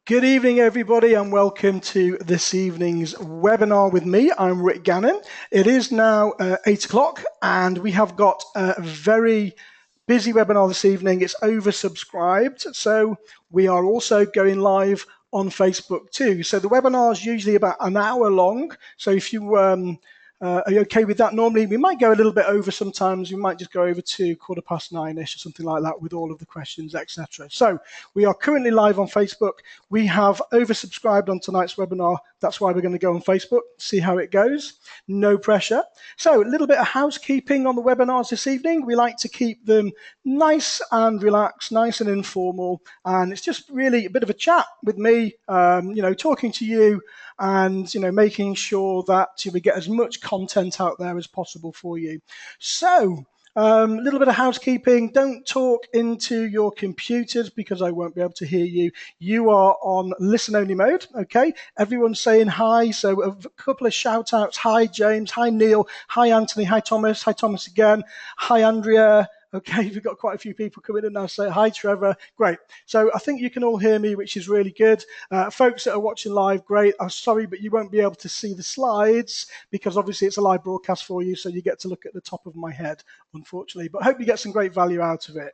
Good evening, everybody, and welcome to this evening's webinar with me. I'm Rick Gannon. It is now 8 o'clock, and we have got a very busy webinar this evening. It's oversubscribed, so we are also going live on Facebook too. So the webinar is usually about an hour long. So if you are you okay with that? Normally, we might go a little bit over sometimes. We might just go over to 9:15-ish or something like that with all of the questions, etc. So we are currently live on Facebook. We have oversubscribed on tonight's webinar. That's why we're going to go on Facebook, see how it goes. No pressure. So a little bit of housekeeping on the webinars this evening. We like to keep them nice and relaxed, nice and informal. And it's just really a bit of a chat with me, talking to you and, making sure that we get as much content out there as possible for you. So a little bit of housekeeping. Don't talk into your computers because I won't be able to hear you. You are on listen-only mode, okay? Everyone's saying hi, so a couple of shout-outs. Hi, James. Hi, Neil. Hi, Anthony. Hi, Thomas. Hi, Thomas again. Hi, Andrea. Okay, we've got quite a few people coming in now. Say hi, Trevor. Great. So I think you can all hear me, which is really good. Folks that are watching live, great. I'm sorry, but you won't be able to see the slides because obviously it's a live broadcast for you, so you get to look at the top of my head, unfortunately. But I hope you get some great value out of it.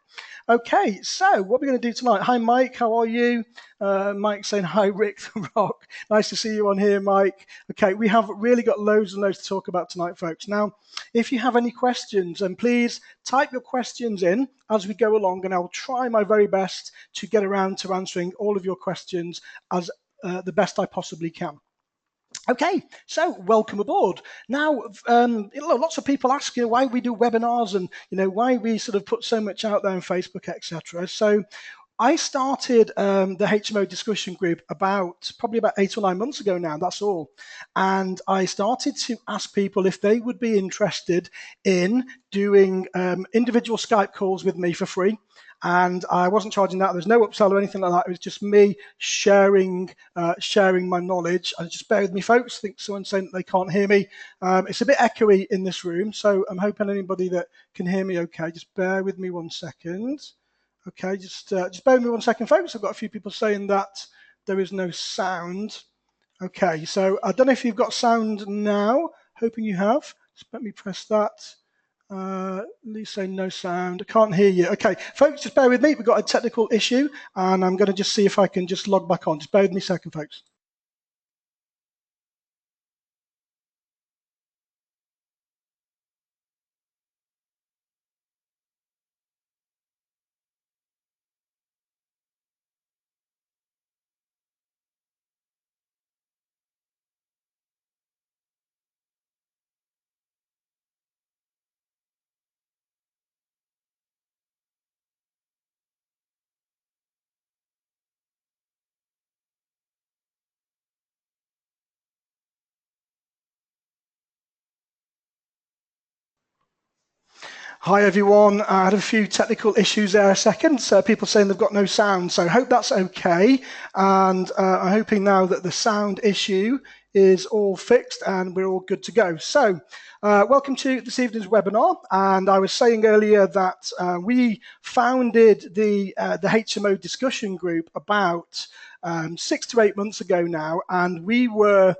Okay, so what we're going to do tonight. Hi, Mike. How are you? Mike saying hi, Rick the Rock. Nice to see you on here, Mike. Okay, we have really got loads and loads to talk about tonight, folks. Now, if you have any questions, then please type your questions in as we go along, and I'll try my very best to get around to answering all of your questions as the best I possibly can. Okay, so welcome aboard. Now, lots of people ask why we do webinars and why we sort of put so much out there on Facebook, etc. So I started the HMO discussion group probably about 8 or 9 months ago now, that's all. And I started to ask people if they would be interested in doing individual Skype calls with me for free. And I wasn't charging that. There's no upsell or anything like that. It was just me sharing my knowledge. And just bear with me, folks. I think someone's saying that they can't hear me. It's a bit echoey in this room, so I'm hoping anybody that can hear me okay. Just bear with me 1 second. Okay, just bear with me 1 second, folks. I've got a few people saying that there is no sound. Okay, so I don't know if you've got sound now. Hoping you have. Just let me press that. Lee's saying no sound. I can't hear you. Okay, folks, just bear with me. We've got a technical issue, and I'm going to just see if I can just log back on. Just bear with me a second, folks. Hi everyone, I had a few technical issues there a second, so people saying they've got no sound, so I hope that's okay, and I'm hoping now that the sound issue is all fixed and we're all good to go. So welcome to this evening's webinar, and I was saying earlier that we founded the HMO discussion group about 6 to 8 months ago now, and we were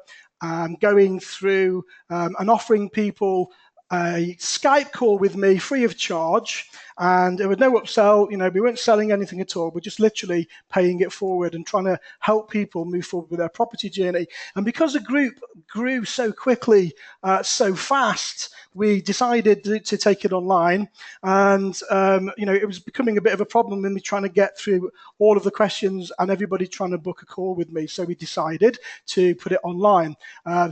going through and offering people a Skype call with me free of charge, and there was no upsell. We weren't selling anything at all. We're just literally paying it forward and trying to help people move forward with their property journey. And because the group grew so quickly, so fast, we decided to take it online. And it was becoming a bit of a problem when we trying to get through all of the questions and everybody trying to book a call with me. So we decided to put it online.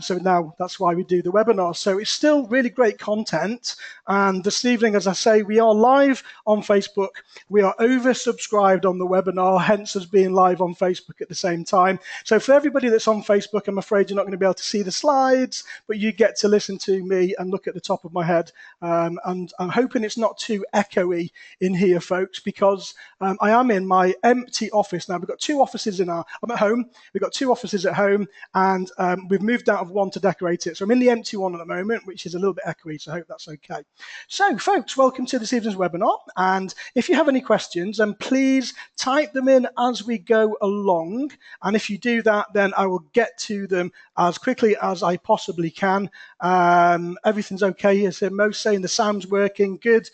So now that's why we do the webinar. So it's still really great content. And this evening, as I say, we are live on Facebook. We are oversubscribed on the webinar, hence us being live on Facebook at the same time. So for everybody that's on Facebook, I'm afraid you're not going to be able to see the slides, but you get to listen to me and look at the top of my head. And I'm hoping it's not too echoey in here, folks, because I am in my empty office now. We've got 2 offices I'm at home. We've got 2 offices at home, and we've moved out of one to decorate it. So I'm in the empty one at the moment, which is a little bit echoey. so I hope that's okay. So, folks, welcome to this evening's webinar. And if you have any questions, then please type them in as we go along. And if you do that, then I will get to them as quickly as I possibly can. Everything's okay, as Mo's saying, the sound's working good.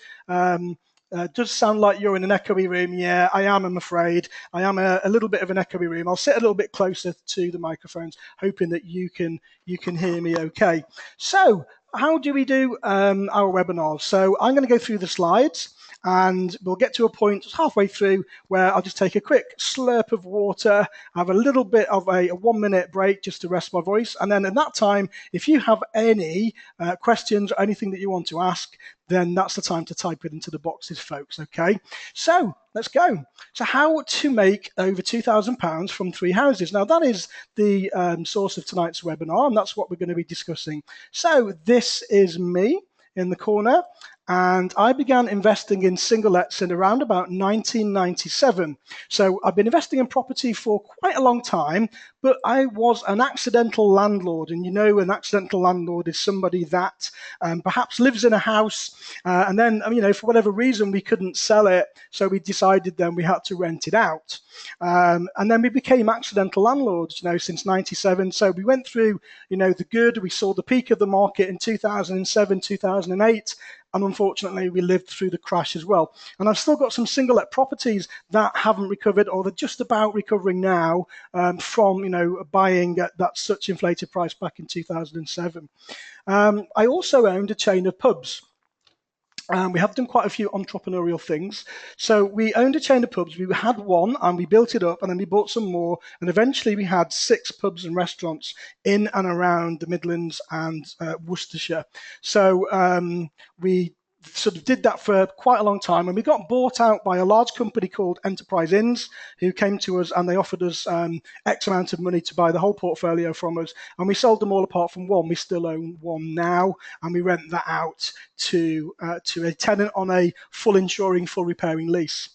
Does sound like you're in an echoey room. Yeah, I am, I'm afraid. I am a little bit of an echoey room. I'll sit a little bit closer to the microphones, hoping that you can hear me okay. So how do we do our webinars? So I'm going to go through the slides, and we'll get to a point halfway through where I'll just take a quick slurp of water, have a little bit of a 1 minute break just to rest my voice. And then at that time, if you have any questions or anything that you want to ask, then that's the time to type it into the boxes, folks, okay? So let's go. So how to make over £2,000 from 3 houses. Now that is the source of tonight's webinar, and that's what we're going to be discussing. So this is me in the corner, and I began investing in single-lets in around about 1997. So I've been investing in property for quite a long time, but I was an accidental landlord. And you know, an accidental landlord is somebody that perhaps lives in a house and then, you know, for whatever reason, we couldn't sell it. So we decided then we had to rent it out. And then we became accidental landlords, you know, since 97. So we went through, you know, the good. We saw the peak of the market in 2007, 2008. And unfortunately, we lived through the crash as well. And I've still got some single-let properties that haven't recovered, or they're just about recovering now from, you know, buying at that such inflated price back in 2007. I also owned a chain of pubs. We have done quite a few entrepreneurial things. So we owned a chain of pubs. We had one and we built it up, and then we bought some more. And eventually we had 6 pubs and restaurants in and around the Midlands and Worcestershire. So we sort of did that for quite a long time, and we got bought out by a large company called Enterprise Inns, who came to us and they offered us X amount of money to buy the whole portfolio from us, and we sold them all apart from one. We still own one now, and we rent that out to a tenant on a full insuring, full repairing lease.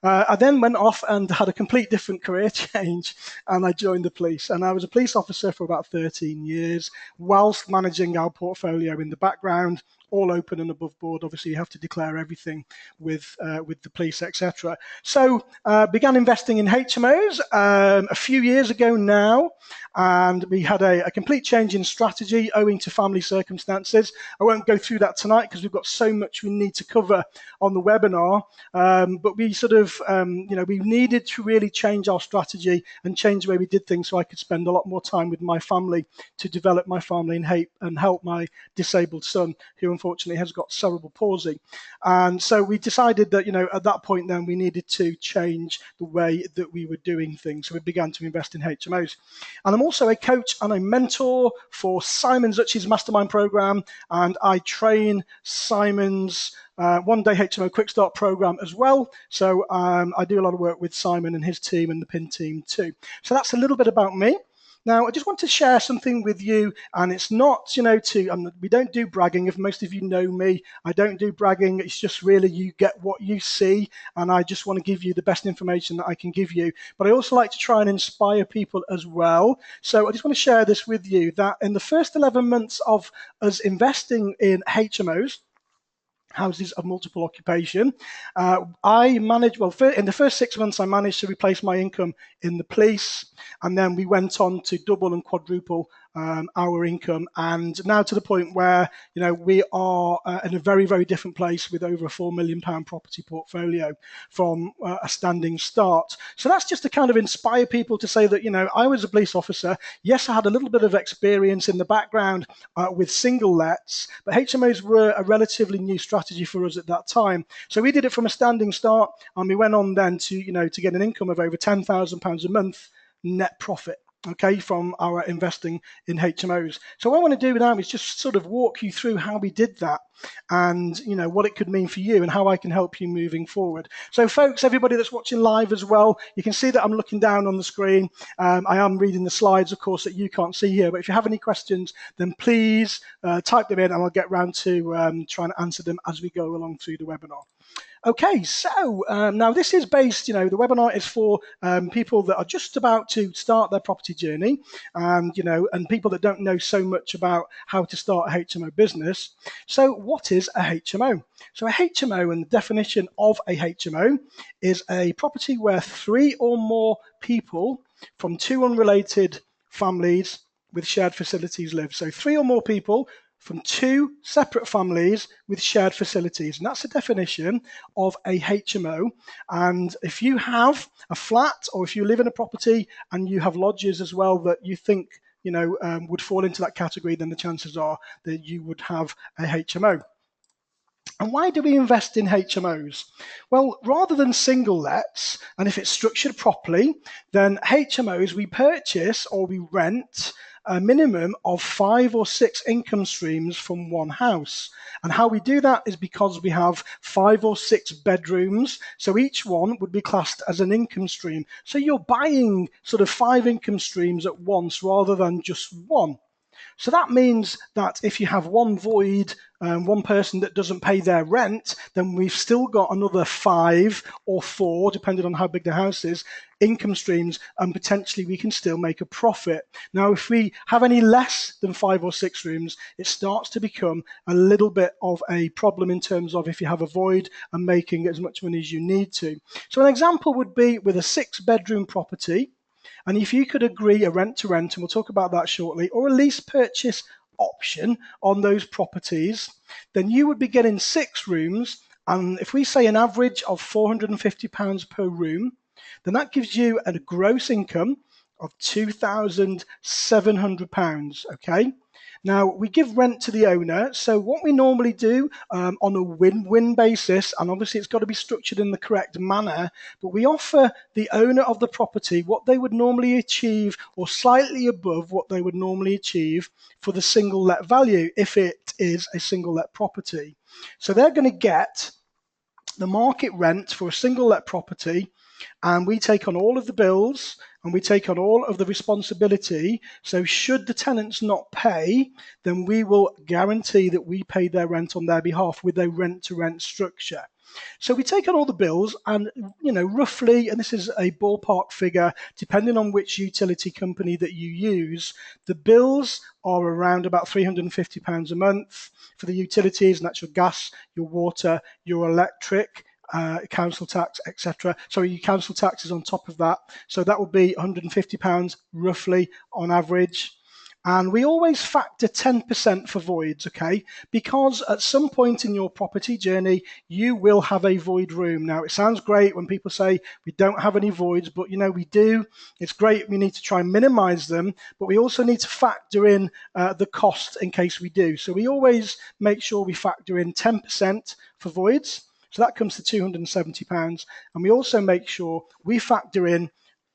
I then went off and had a complete different career change, and I joined the police. And I was a police officer for about 13 years, whilst managing our portfolio in the background, all open and above board. Obviously, you have to declare everything with the police, etc. So began investing in HMOs a few years ago now, and we had a complete change in strategy owing to family circumstances. I won't go through that tonight because we've got so much we need to cover on the webinar, but we sort of, you know, we needed to really change our strategy and change the way we did things so I could spend a lot more time with my family to develop my family and help my disabled son, who unfortunately has got cerebral palsy. And so we decided that, you know, at that point then we needed to change the way that we were doing things. So we began to invest in HMOs. And I'm also a coach and a mentor for Simon Zutchi's mastermind program, and I train Simon's one-day HMO Quick Start program as well. So I do a lot of work with Simon and his team and the PIN team too. So that's a little bit about me. Now, I just want to share something with you, and it's not, you know, we don't do bragging. If most of you know me, I don't do bragging. It's just really you get what you see, and I just want to give you the best information that I can give you. But I also like to try and inspire people as well. So I just want to share this with you, that in the first 11 months of us investing in HMOs, houses of multiple occupation, I managed, well, in the first 6 months, I managed to replace my income in the police, and then we went on to double and quadruple our income, and now to the point where, you know, we are in a very, very different place with over a £4 million property portfolio from a standing start. So that's just to kind of inspire people to say that, you know, I was a police officer. Yes, I had a little bit of experience in the background with single lets, but HMOs were a relatively new strategy for us at that time. So we did it from a standing start, and we went on then to, you know, to get an income of over £10,000 a month net profit, okay, from our investing in HMOs. So what I want to do now is just sort of walk you through how we did that, and, you know, what it could mean for you and how I can help you moving forward. So folks, everybody that's watching live as well, you can see that I'm looking down on the screen. I am reading the slides, of course, that you can't see here, but if you have any questions, then please type them in, and I'll get round to trying to answer them as we go along through the webinar. Okay, so now this is based, the webinar is for people that are just about to start their property journey, and and people that don't know so much about how to start a HMO business. So what is a HMO? So a HMO, and the definition of a HMO, is a property where 3 or more people from 2 unrelated families with shared facilities live. So 3 or more people from 2 separate families with shared facilities. And that's the definition of a HMO. And if you have a flat, or if you live in a property and you have lodgers as well that you think would fall into that category, then the chances are that you would have a HMO. And why do we invest in HMOs? Well, rather than single lets, and if it's structured properly, then HMOs we purchase or we rent a minimum of 5 or 6 income streams from one house. And how we do that is because we have 5 or 6 bedrooms, so each one would be classed as an income stream. So you're buying sort of 5 income streams at once rather than just one. So that means that if you have one void, one person that doesn't pay their rent, then we've still got another 5 or 4, depending on how big the house is, income streams, and potentially we can still make a profit. Now, if we have any less than 5 or 6 rooms, it starts to become a little bit of a problem in terms of if you have a void and making as much money as you need to. So an example would be with a 6-bedroom property. And if you could agree a rent to rent, and we'll talk about that shortly, or a lease purchase option on those properties, then you would be getting 6 rooms. And if we say an average of £450 per room, then that gives you a gross income of £2,700, okay? Now, we give rent to the owner. So what we normally do on a win-win basis, and obviously it's got to be structured in the correct manner, but we offer the owner of the property what they would normally achieve or slightly above what they would normally achieve for the single let value if it is a single let property. So they're going to get the market rent for a single let property, and we take on all of the bills and we take on all of the responsibility. So should the tenants not pay, then we will guarantee that we pay their rent on their behalf with a rent-to-rent structure. So we take on all the bills, and roughly, and this is a ballpark figure, depending on which utility company that you use, the bills are around about £350 a month for the utilities, and that's your gas, your water, your electric, council tax, etc. Sorry, your council tax is on top of that. So that would be £150 roughly on average. And we always factor 10% for voids, okay? Because at some point in your property journey, you will have a void room. Now, it sounds great when people say we don't have any voids, but we do. It's great. We need to try and minimize them, but we also need to factor in the cost in case we do. So we always make sure we factor in 10% for voids. So that comes to £270. And we also make sure we factor in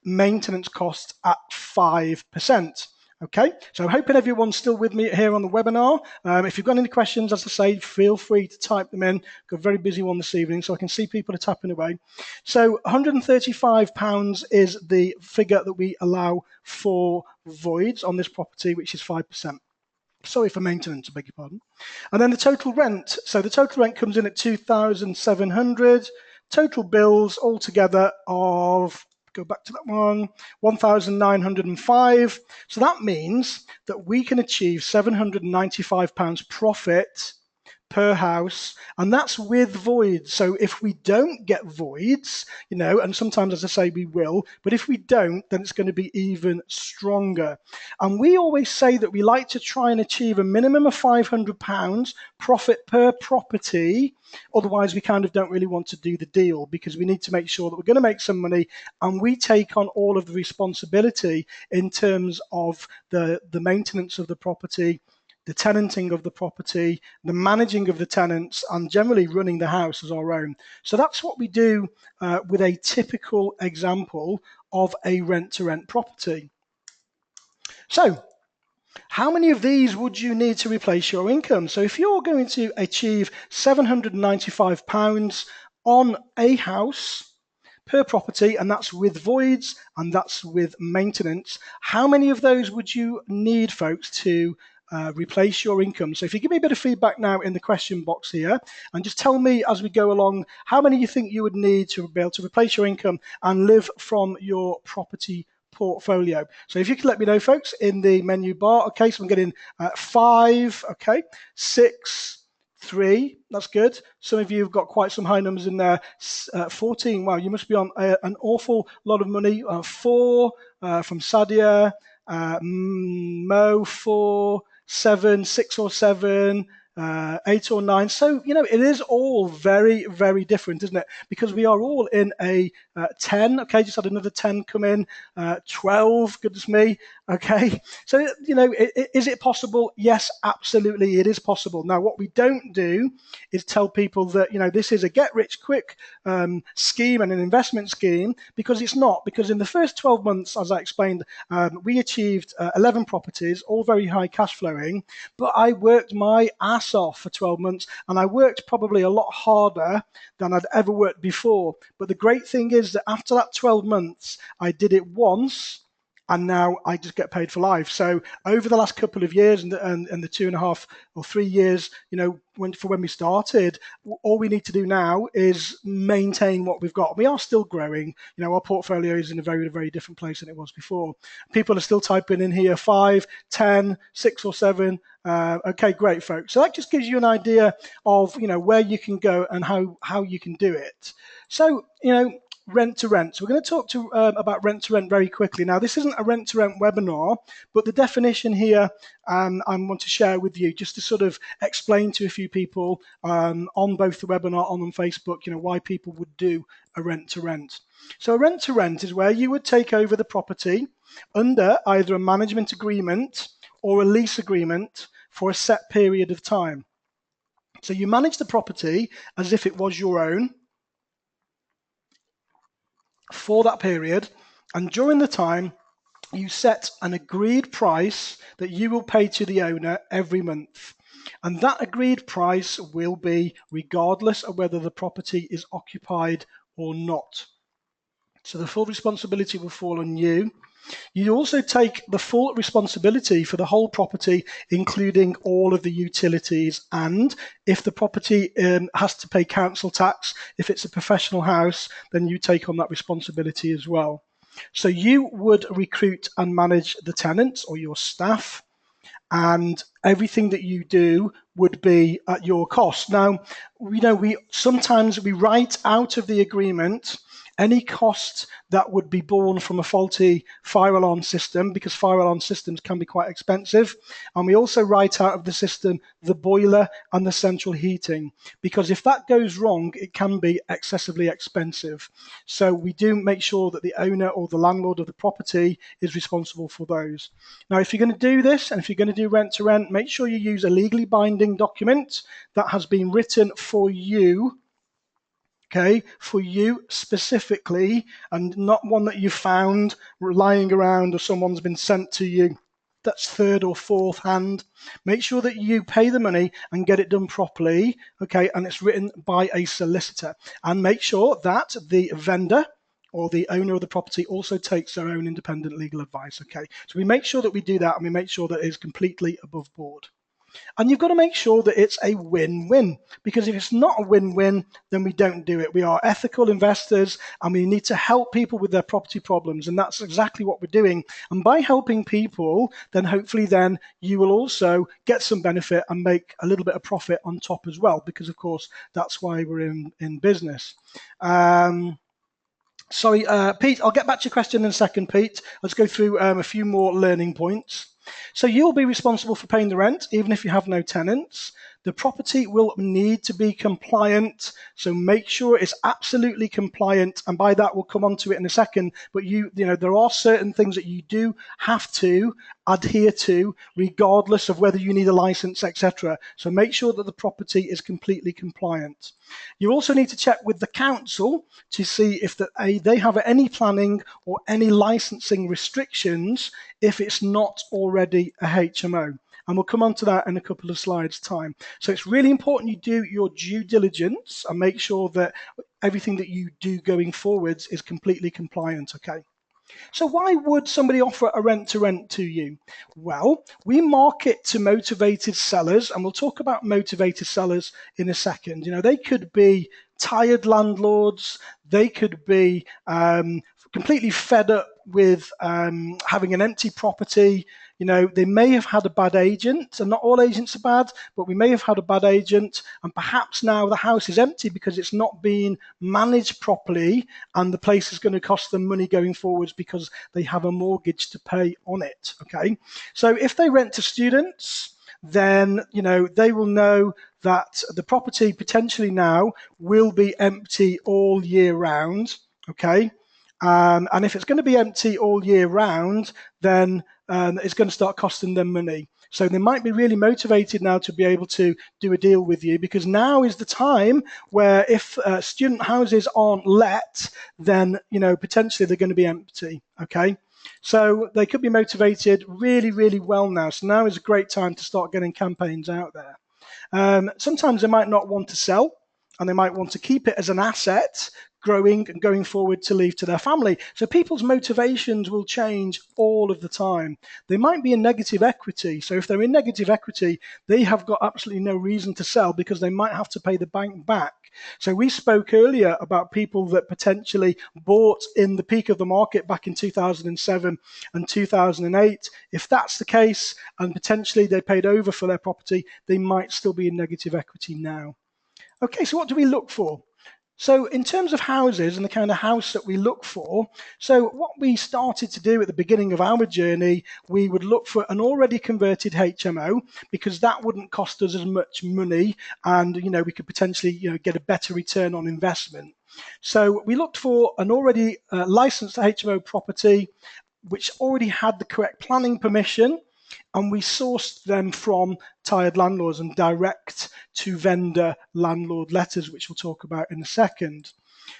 maintenance costs at 5%. Okay, so I'm hoping everyone's still with me here on the webinar. If you've got any questions, as I say, feel free to type them in. Got a very busy one this evening, so I can see people are tapping away. So £135 is the figure that we allow for voids on this property, which is 5%. Sorry for maintenance, I beg your pardon. And then the total rent. So the total rent comes in at 2,700. Total bills altogether of, go back to that one, 1,905. So that means that we can achieve £795 profit per house, and that's with voids. So if we don't get voids, and sometimes, as I say, we will, but if we don't, then it's going to be even stronger. And we always say that we like to try and achieve a minimum of £500 profit per property. Otherwise, we kind of don't really want to do the deal, because we need to make sure that we're going to make some money, and we take on all of the responsibility in terms of the maintenance of the property, the tenanting of the property, the managing of the tenants, and generally running the house as our own. So that's what we do with a typical example of a rent-to-rent property. So how many of these would you need to replace your income? So if you're going to achieve £795 on a house per property, and that's with voids and that's with maintenance, how many of those would you need, folks, to replace your income. So if you give me a bit of feedback now in the question box here, and just tell me as we go along how many you think you would need to be able to replace your income and live from your property portfolio. So if you could let me know, folks, in the menu bar. Okay, so I'm getting 5, okay, 6, 3, that's good. Some of you have got quite some high numbers in there. 14, wow, you must be on an awful lot of money. 4 from Sadia, Mo 4, 7, 6 or 7, 8 or 9. So, it is all very, very different, isn't it? Because we are all in a 10. Okay, just had another 10 come in. 12, goodness me. Okay, so, is it possible? Yes, absolutely, it is possible. Now, what we don't do is tell people that, this is a get-rich-quick scheme and an investment scheme, because it's not. Because in the first 12 months, as I explained, we achieved 11 properties, all very high cash flowing, but I worked my ass off for 12 months, and I worked probably a lot harder than I'd ever worked before. But the great thing is that after that 12 months, I did it once, and now I just get paid for life. So over the last couple of years and the 2.5 or 3 years, when we started, all we need to do now is maintain what we've got. We are still growing. Our portfolio is in a very, very different place than it was before. People are still typing in here 5, 10, 6 or 7. Okay, great, folks. So that just gives you an idea of where you can go and how you can do it. So rent to rent. So we're going to talk about rent to rent very quickly. Now, this isn't a rent to rent webinar, but the definition here I want to share with you, just to sort of explain to a few people on both the webinar and on Facebook, why people would do a rent to rent. So a rent to rent is where you would take over the property under either a management agreement or a lease agreement for a set period of time. So you manage the property as if it was your own for that period, and during the time you set an agreed price that you will pay to the owner every month, and that agreed price will be regardless of whether the property is occupied or not. So the full responsibility will fall on you. You also take the full responsibility for the whole property, including all of the utilities. And if the property has to pay council tax, if it's a professional house, then you take on that responsibility as well. So you would recruit and manage the tenants or your staff, and everything that you do would be at your cost. Now, we sometimes write out of the agreement any cost that would be borne from a faulty fire alarm system, because fire alarm systems can be quite expensive. And we also write out of the system the boiler and the central heating, because if that goes wrong, it can be excessively expensive. So we do make sure that the owner or the landlord of the property is responsible for those. Now, if you're going to do this, and if you're going to do rent to rent, make sure you use a legally binding document that has been written for you, okay, for you specifically, and not one that you found lying around or someone's been sent to you that's third or fourth hand. Make sure that you pay the money and get it done properly, okay, and it's written by a solicitor. And make sure that the vendor or the owner of the property also takes their own independent legal advice, okay? So we make sure that we do that, and we make sure that it is completely above board. And you've got to make sure that it's a win-win, because if it's not a win-win, then we don't do it. We are ethical investors, and we need to help people with their property problems, and that's exactly what we're doing. And by helping people, then hopefully then you will also get some benefit and make a little bit of profit on top as well, because of course that's why we're in business. Sorry, Pete, I'll get back to your question in a second, Pete. Let's go through a few more learning points. So you'll be responsible for paying the rent, even if you have no tenants. The property will need to be compliant, so make sure it's absolutely compliant, and by that we'll come on to it in a second, but there are certain things that you do have to adhere to regardless of whether you need a license, etc. So make sure that the property is completely compliant. You also need to check with the council to see if they have any planning or any licensing restrictions if it's not already a HMO. And we'll come on to that in a couple of slides' time. So it's really important you do your due diligence and make sure that everything that you do going forwards is completely compliant, okay? So why would somebody offer a rent to rent to you? Well, we market to motivated sellers, and we'll talk about motivated sellers in a second. They could be tired landlords, they could be completely fed up with having an empty property. They may have had a bad agent, and not all agents are bad, but we may have had a bad agent, and perhaps now the house is empty because it's not being managed properly, and the place is going to cost them money going forwards because they have a mortgage to pay on it. Okay, so if they rent to students, then they will know that the property potentially now will be empty all year round. Okay, and if it's going to be empty all year round, then it's going to start costing them money. So they might be really motivated now to be able to do a deal with you, because now is the time where if student houses aren't let, then potentially they're going to be empty. Okay, so they could be motivated really, really well now. So now is a great time to start getting campaigns out there. Sometimes they might not want to sell, and they might want to keep it as an asset, growing and going forward to leave to their family. So people's motivations will change all of the time. They might be in negative equity. So if they're in negative equity, they have got absolutely no reason to sell because they might have to pay the bank back. So we spoke earlier about people that potentially bought in the peak of the market back in 2007 and 2008. If that's the case, and potentially they paid over for their property, they might still be in negative equity now. Okay, so what do we look for? So in terms of houses and the kind of house that we look for, so what we started to do at the beginning of our journey, we would look for an already converted HMO, because that wouldn't cost us as much money, and we could potentially get a better return on investment. So we looked for an already licensed HMO property which already had the correct planning permission, and we sourced them from tired landlords and direct to vendor landlord letters, which we'll talk about in a second.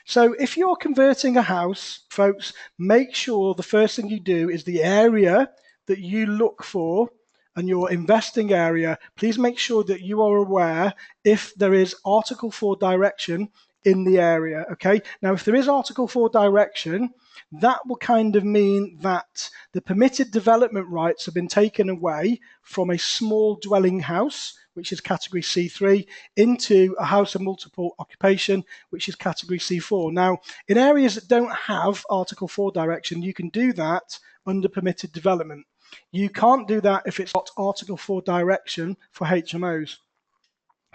So if you're converting a house, folks, make sure the first thing you do is the area that you look for and your investing area. Please make sure that you are aware if there is Article 4 direction in the area. Okay, now if there is Article 4 direction, that will kind of mean that the permitted development rights have been taken away from a small dwelling house, which is category C3, into a house of multiple occupation, which is category C4. Now, in areas that don't have Article 4 direction, you can do that under permitted development. You can't do that if it's got Article 4 direction for HMOs.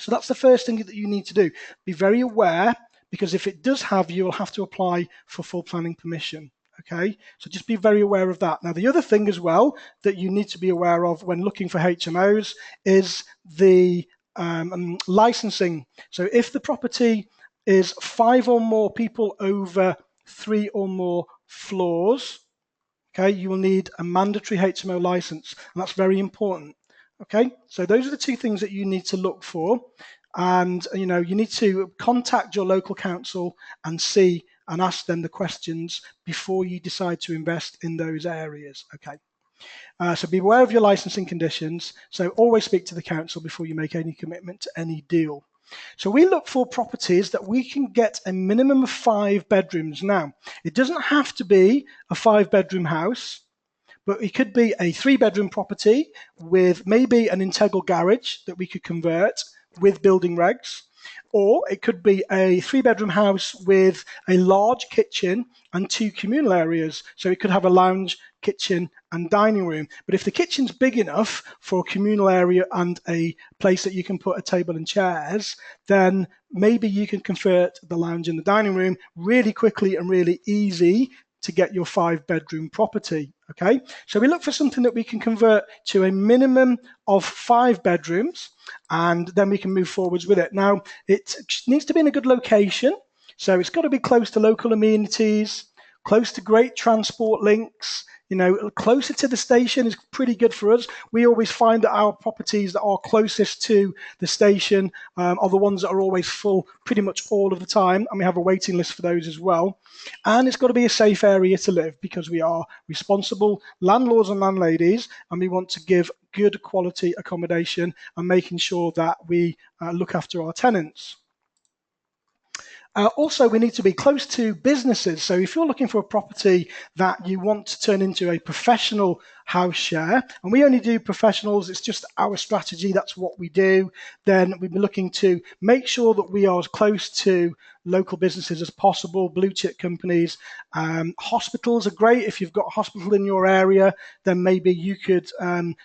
So that's the first thing that you need to do. Be very aware, because if it does have, you'll have to apply for full planning permission. Okay, so just be very aware of that. Now, the other thing as well that you need to be aware of when looking for HMOs is the licensing. So if the property is 5 or more people over 3 or more floors, okay, you will need a mandatory HMO license, and that's very important. Okay, so those are the two things that you need to look for, and you need to contact your local council and see and ask them the questions before you decide to invest in those areas. Okay, so be aware of your licensing conditions. So always speak to the council before you make any commitment to any deal. So we look for properties that we can get a minimum of 5 bedrooms. Now, it doesn't have to be a 5-bedroom house, but it could be a 3-bedroom property with maybe an integral garage that we could convert with building regs. Or it could be a 3-bedroom house with a large kitchen and 2 communal areas. So it could have a lounge, kitchen, and dining room. But if the kitchen's big enough for a communal area and a place that you can put a table and chairs, then maybe you can convert the lounge and the dining room really quickly and really easy to get your 5-bedroom property. Okay, so we look for something that we can convert to a minimum of 5 bedrooms, and then we can move forwards with it. Now, it needs to be in a good location, so it's got to be close to local amenities, close to great transport links. Closer to the station is pretty good for us. We always find that our properties that are closest to the station are the ones that are always full pretty much all of the time, and we have a waiting list for those as well. And it's got to be a safe area to live, because we are responsible landlords and landladies, and we want to give good quality accommodation and making sure that we look after our tenants. Also, we need to be close to businesses. So if you're looking for a property that you want to turn into a professional house share, and we only do professionals, it's just our strategy, that's what we do, then we'd be looking to make sure that we are as close to local businesses as possible, blue chip companies. Hospitals are great. If you've got a hospital in your area, then maybe you could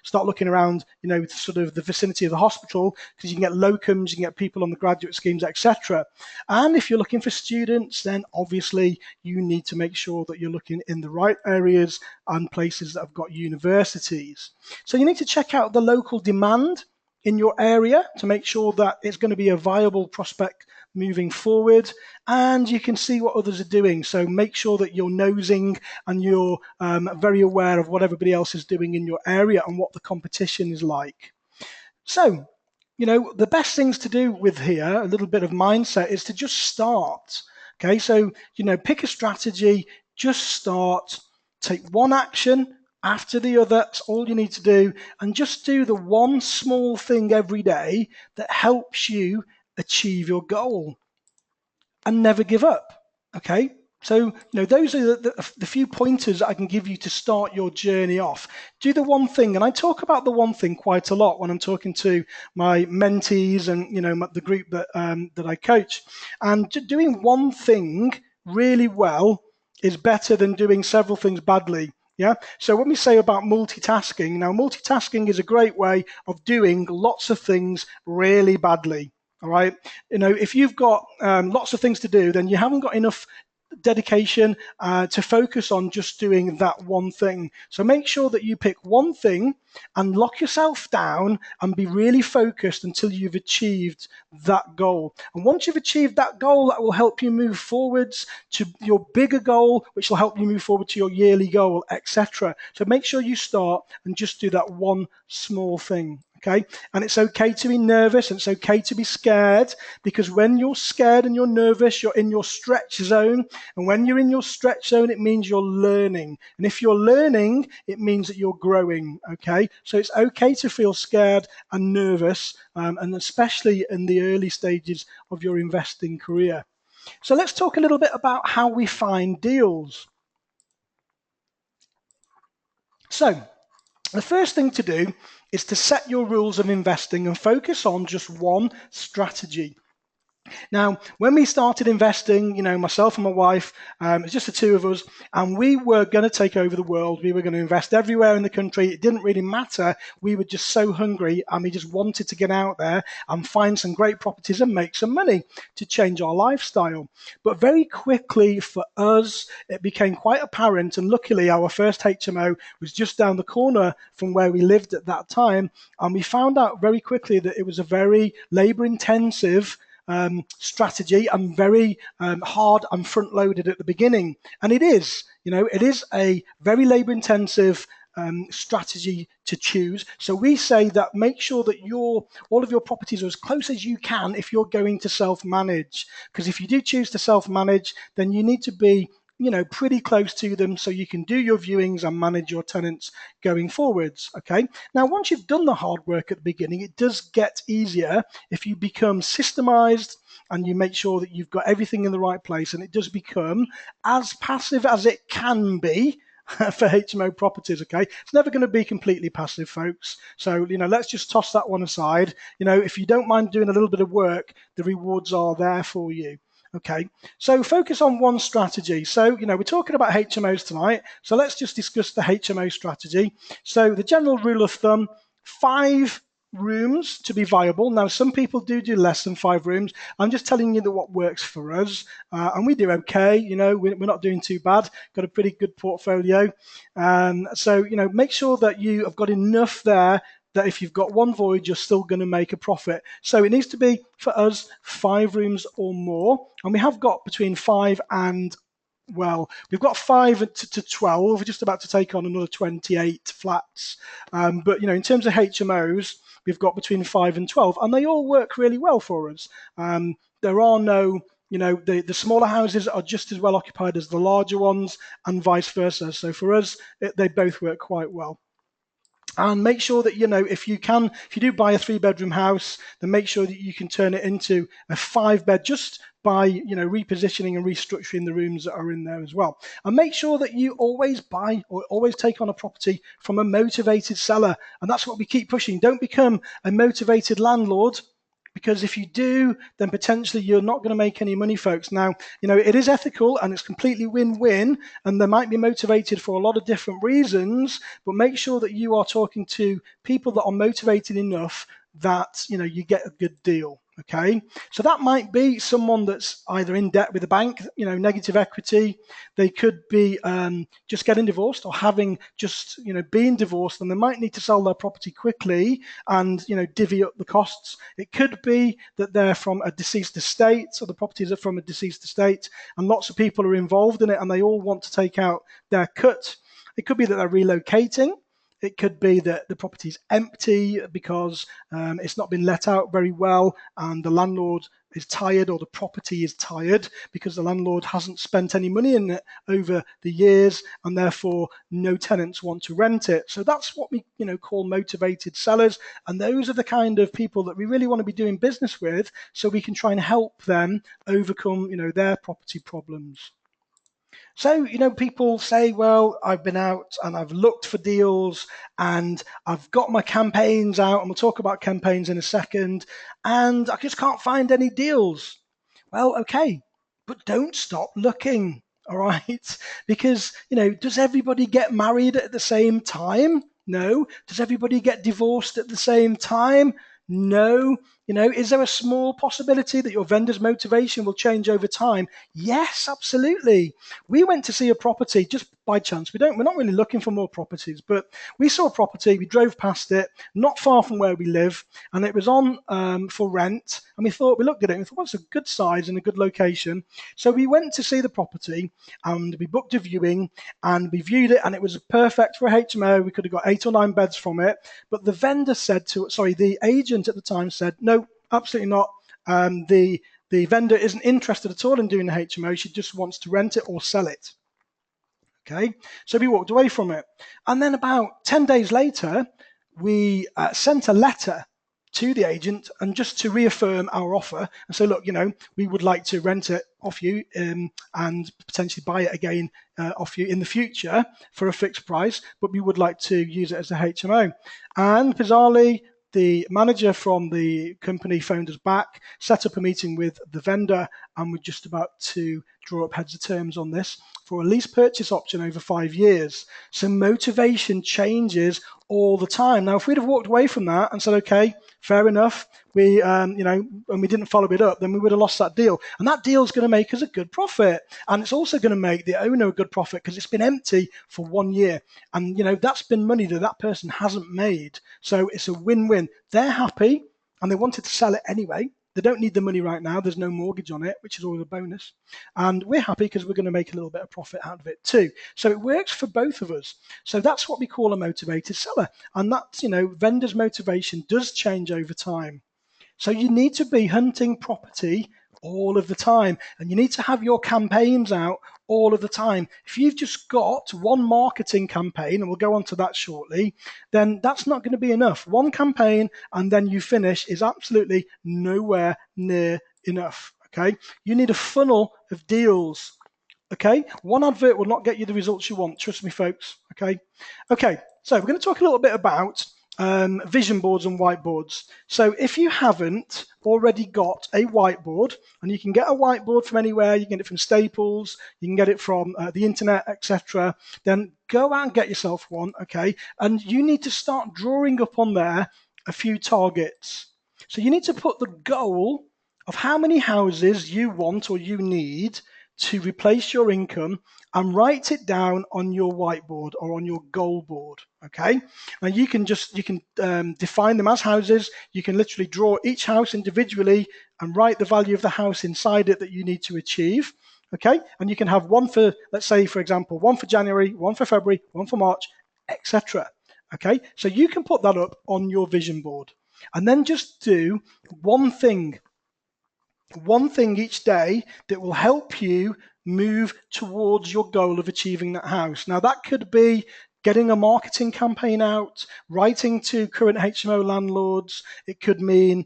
start looking around, sort of the vicinity of the hospital, because you can get locums, you can get people on the graduate schemes, etc. And if you're looking for students, then obviously you need to make sure that you're looking in the right areas and places that have got universities. So you need to check out the local demand in your area to make sure that it's going to be a viable prospect moving forward, and you can see what others are doing. So make sure that you're nosing and you're very aware of what everybody else is doing in your area and what the competition is like. So, the best things to do with here, a little bit of mindset, is to just start. Okay, so, pick a strategy, just start, take one action after the other. That's all you need to do. And just do the one small thing every day that helps you achieve your goal, and never give up. Okay. So, those are the few pointers I can give you to start your journey off. Do the one thing, and I talk about the one thing quite a lot when I'm talking to my mentees and the group that I coach. And doing one thing really well is better than doing several things badly. Yeah. So what we say about multitasking. Now, multitasking is a great way of doing lots of things really badly. All right. If you've got lots of things to do, then you haven't got enough dedication to focus on just doing that one thing. So make sure that you pick one thing and lock yourself down and be really focused until you've achieved that goal. And once you've achieved that goal, that will help you move forwards to your bigger goal, which will help you move forward to your yearly goal, etc. So make sure you start and just do that one small thing. Okay, and it's okay to be nervous, and it's okay to be scared, because when you're scared and you're nervous, you're in your stretch zone. And when you're in your stretch zone, it means you're learning. And if you're learning, it means that you're growing. Okay, so it's okay to feel scared and nervous, and especially in the early stages of your investing career. So let's talk a little bit about how we find deals. So the first thing to do is to set your rules of investing and focus on just one strategy. Now, when we started investing, myself and my wife, it was just the two of us, and we were going to take over the world. We were going to invest everywhere in the country. It didn't really matter. We were just so hungry, and we just wanted to get out there and find some great properties and make some money to change our lifestyle. But very quickly for us, it became quite apparent, and luckily our first HMO was just down the corner from where we lived at that time, and we found out very quickly that it was a very labor-intensive strategy and very hard and front loaded at the beginning. And it is a very labor intensive strategy to choose. So we say that make sure that all of your properties are as close as you can if you're going to self-manage. Because if you do choose to self-manage, then you need to be pretty close to them so you can do your viewings and manage your tenants going forwards. Okay. Now, once you've done the hard work at the beginning, it does get easier if you become systemized and you make sure that you've got everything in the right place, and it does become as passive as it can be for HMO properties. Okay. It's never going to be completely passive, folks. So, let's just toss that one aside. If you don't mind doing a little bit of work, the rewards are there for you. Okay, so focus on one strategy. So, we're talking about HMOs tonight. So let's just discuss the HMO strategy. So the general rule of thumb, 5 rooms to be viable. Now, some people do less than 5 rooms. I'm just telling you that what works for us. And we do okay. We're not doing too bad. Got a pretty good portfolio. So, make sure that you have got enough there that if you've got one void, you're still going to make a profit. So it needs to be, for us, 5 rooms or more. And we have got between 5 and, we've got 5 to 12. We're just about to take on another 28 flats. But, in terms of HMOs, we've got between 5 and 12. And they all work really well for us. There are no... the smaller houses are just as well occupied as the larger ones, and vice versa. So for us, they both work quite well. And make sure that, if you do buy a 3-bedroom house, then make sure that you can turn it into a 5-bed just by, repositioning and restructuring the rooms that are in there as well. And make sure that you always buy or always take on a property from a motivated seller. And that's what we keep pushing. Don't become a motivated landlord, because if you do, then potentially you're not going to make any money, folks. Now, it is ethical and it's completely win-win, and they might be motivated for a lot of different reasons, but make sure that you are talking to people that are motivated enough that, you get a good deal. Okay, so that might be someone that's either in debt with a bank, negative equity. They could be just getting divorced or having just, being divorced, and they might need to sell their property quickly and, divvy up the costs. It could be that they're from a deceased estate, so the properties are from a deceased estate, and lots of people are involved in it, and they all want to take out their cut. It could be that they're relocating. It could be that the property is empty because it's not been let out very well and the landlord is tired, or the property is tired because the landlord hasn't spent any money in it over the years, and therefore no tenants want to rent it. So that's what we call motivated sellers, and those are the kind of people that we really want to be doing business with, so we can try and help them overcome their property problems. So, people say, well, I've been out and I've looked for deals and I've got my campaigns out, and we'll talk about campaigns in a second, and I just can't find any deals. Well, okay, but don't stop looking, all right? Because, does everybody get married at the same time? No. Does everybody get divorced at the same time? No. Is there a small possibility that your vendor's motivation will change over time? Yes, absolutely. We went to see a property just by chance. We're not really looking for more properties, but we saw a property, we drove past it, not far from where we live, and it was on for rent. And we looked at it and we thought, well, it's a good size and a good location. So we went to see the property and we booked a viewing and we viewed it, and it was perfect for a HMO. We could have got 8 or 9 beds from it. But the agent at the time said, no, absolutely not. The vendor isn't interested at all in doing the HMO. She just wants to rent it or sell it. Okay, so we walked away from it. And then about 10 days later, we sent a letter to the agent, and just to reaffirm our offer and say, look, we would like to rent it off you and potentially buy it again off you in the future for a fixed price, but we would like to use it as a HMO. And bizarrely, the manager from the company phoned us back, set up a meeting with the vendor, and we're just about to draw up heads of terms on this for a lease purchase option over 5 years. So motivation changes all the time. Now, if we'd have walked away from that and said, okay, fair enough, and we didn't follow it up, then we would have lost that deal. And that deal is going to make us a good profit. And it's also going to make the owner a good profit because it's been empty for 1 year. And, that's been money that person hasn't made. So it's a win-win. They're happy and they wanted to sell it anyway. They don't need the money right now. There's no mortgage on it, which is always a bonus. And we're happy because we're going to make a little bit of profit out of it too. So it works for both of us. So that's what we call a motivated seller. And that's, vendors' motivation does change over time. So you need to be hunting property all of the time, and you need to have your campaigns out all of the time. If you've just got one marketing campaign, and we'll go on to that shortly, then that's not going to be enough. One campaign and then you finish is absolutely nowhere near enough. Okay, you need a funnel of deals. Okay, one advert will not get you the results you want. Trust me, folks. Okay, so we're going to talk a little bit about vision boards and whiteboards. So if you haven't already got a whiteboard, and you can get a whiteboard from anywhere, you can get it from Staples, you can get it from the internet, etc., then go out and get yourself one, okay? And you need to start drawing up on there a few targets. So you need to put the goal of how many houses you want or you need to replace your income, and write it down on your whiteboard or on your goal board. Okay, now you can define them as houses. You can literally draw each house individually and write the value of the house inside it that you need to achieve. Okay, and you can have one for, let's say, for example, one for January, one for February, one for March, etc. Okay, so you can put that up on your vision board, and then just do one thing each day that will help you move towards your goal of achieving that house. Now, that could be getting a marketing campaign out, writing to current HMO landlords. It could mean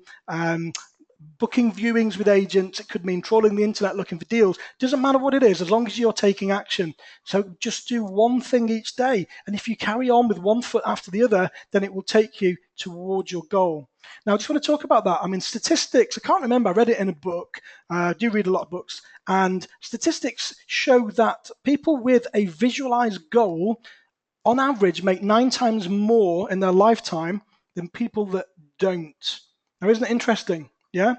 booking viewings with agents. It could mean trawling the internet looking for deals. Doesn't matter what it is, as long as you're taking action. So just do one thing each day. And if you carry on with one foot after the other, then it will take you towards your goal. Now, I just want to talk about that. I mean, statistics, I can't remember, I read it in a book. I do read a lot of books. And statistics show that people with a visualized goal, on average, make 9 times more in their lifetime than people that don't. Now, isn't it interesting? Yeah?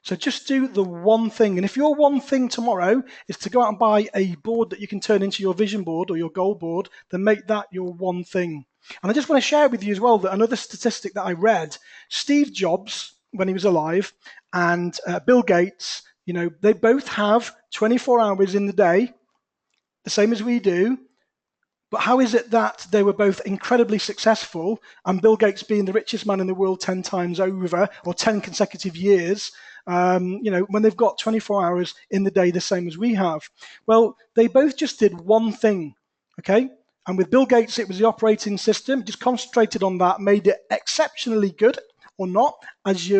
So just do the one thing. And if your one thing tomorrow is to go out and buy a board that you can turn into your vision board or your goal board, then make that your one thing. And I just want to share with you as well that another statistic that I read, Steve Jobs, when he was alive, and Bill Gates, they both have 24 hours in the day, the same as we do. But how is it that they were both incredibly successful, and Bill Gates being the richest man in the world 10 times over, or 10 consecutive years, when they've got 24 hours in the day, the same as we have? Well, they both just did one thing, okay? And with Bill Gates, it was the operating system, just concentrated on that, made it exceptionally good, or not, as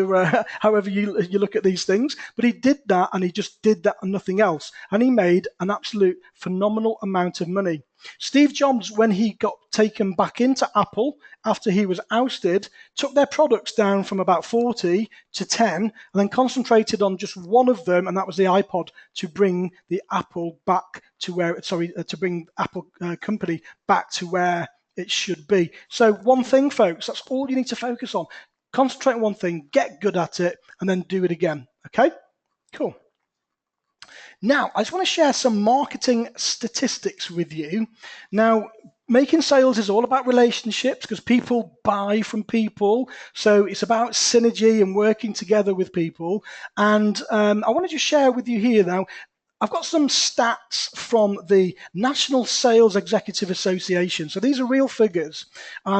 however you look at these things. But he did that, and he just did that and nothing else. And he made an absolute phenomenal amount of money. Steve Jobs, when he got taken back into Apple after he was ousted, took their products down from about 40 to 10 and then concentrated on just one of them, and that was the iPod, to bring the Apple back to to bring Apple company back to where it should be. So one thing, folks, that's all you need to focus on. Concentrate on one thing, get good at it, and then do it again. Okay? Cool. Now, I just want to share some marketing statistics with you. Now, making sales is all about relationships because people buy from people. So it's about synergy and working together with people. And I want to just share with you here now, I've got some stats from the National Sales Executive Association. So these are real figures.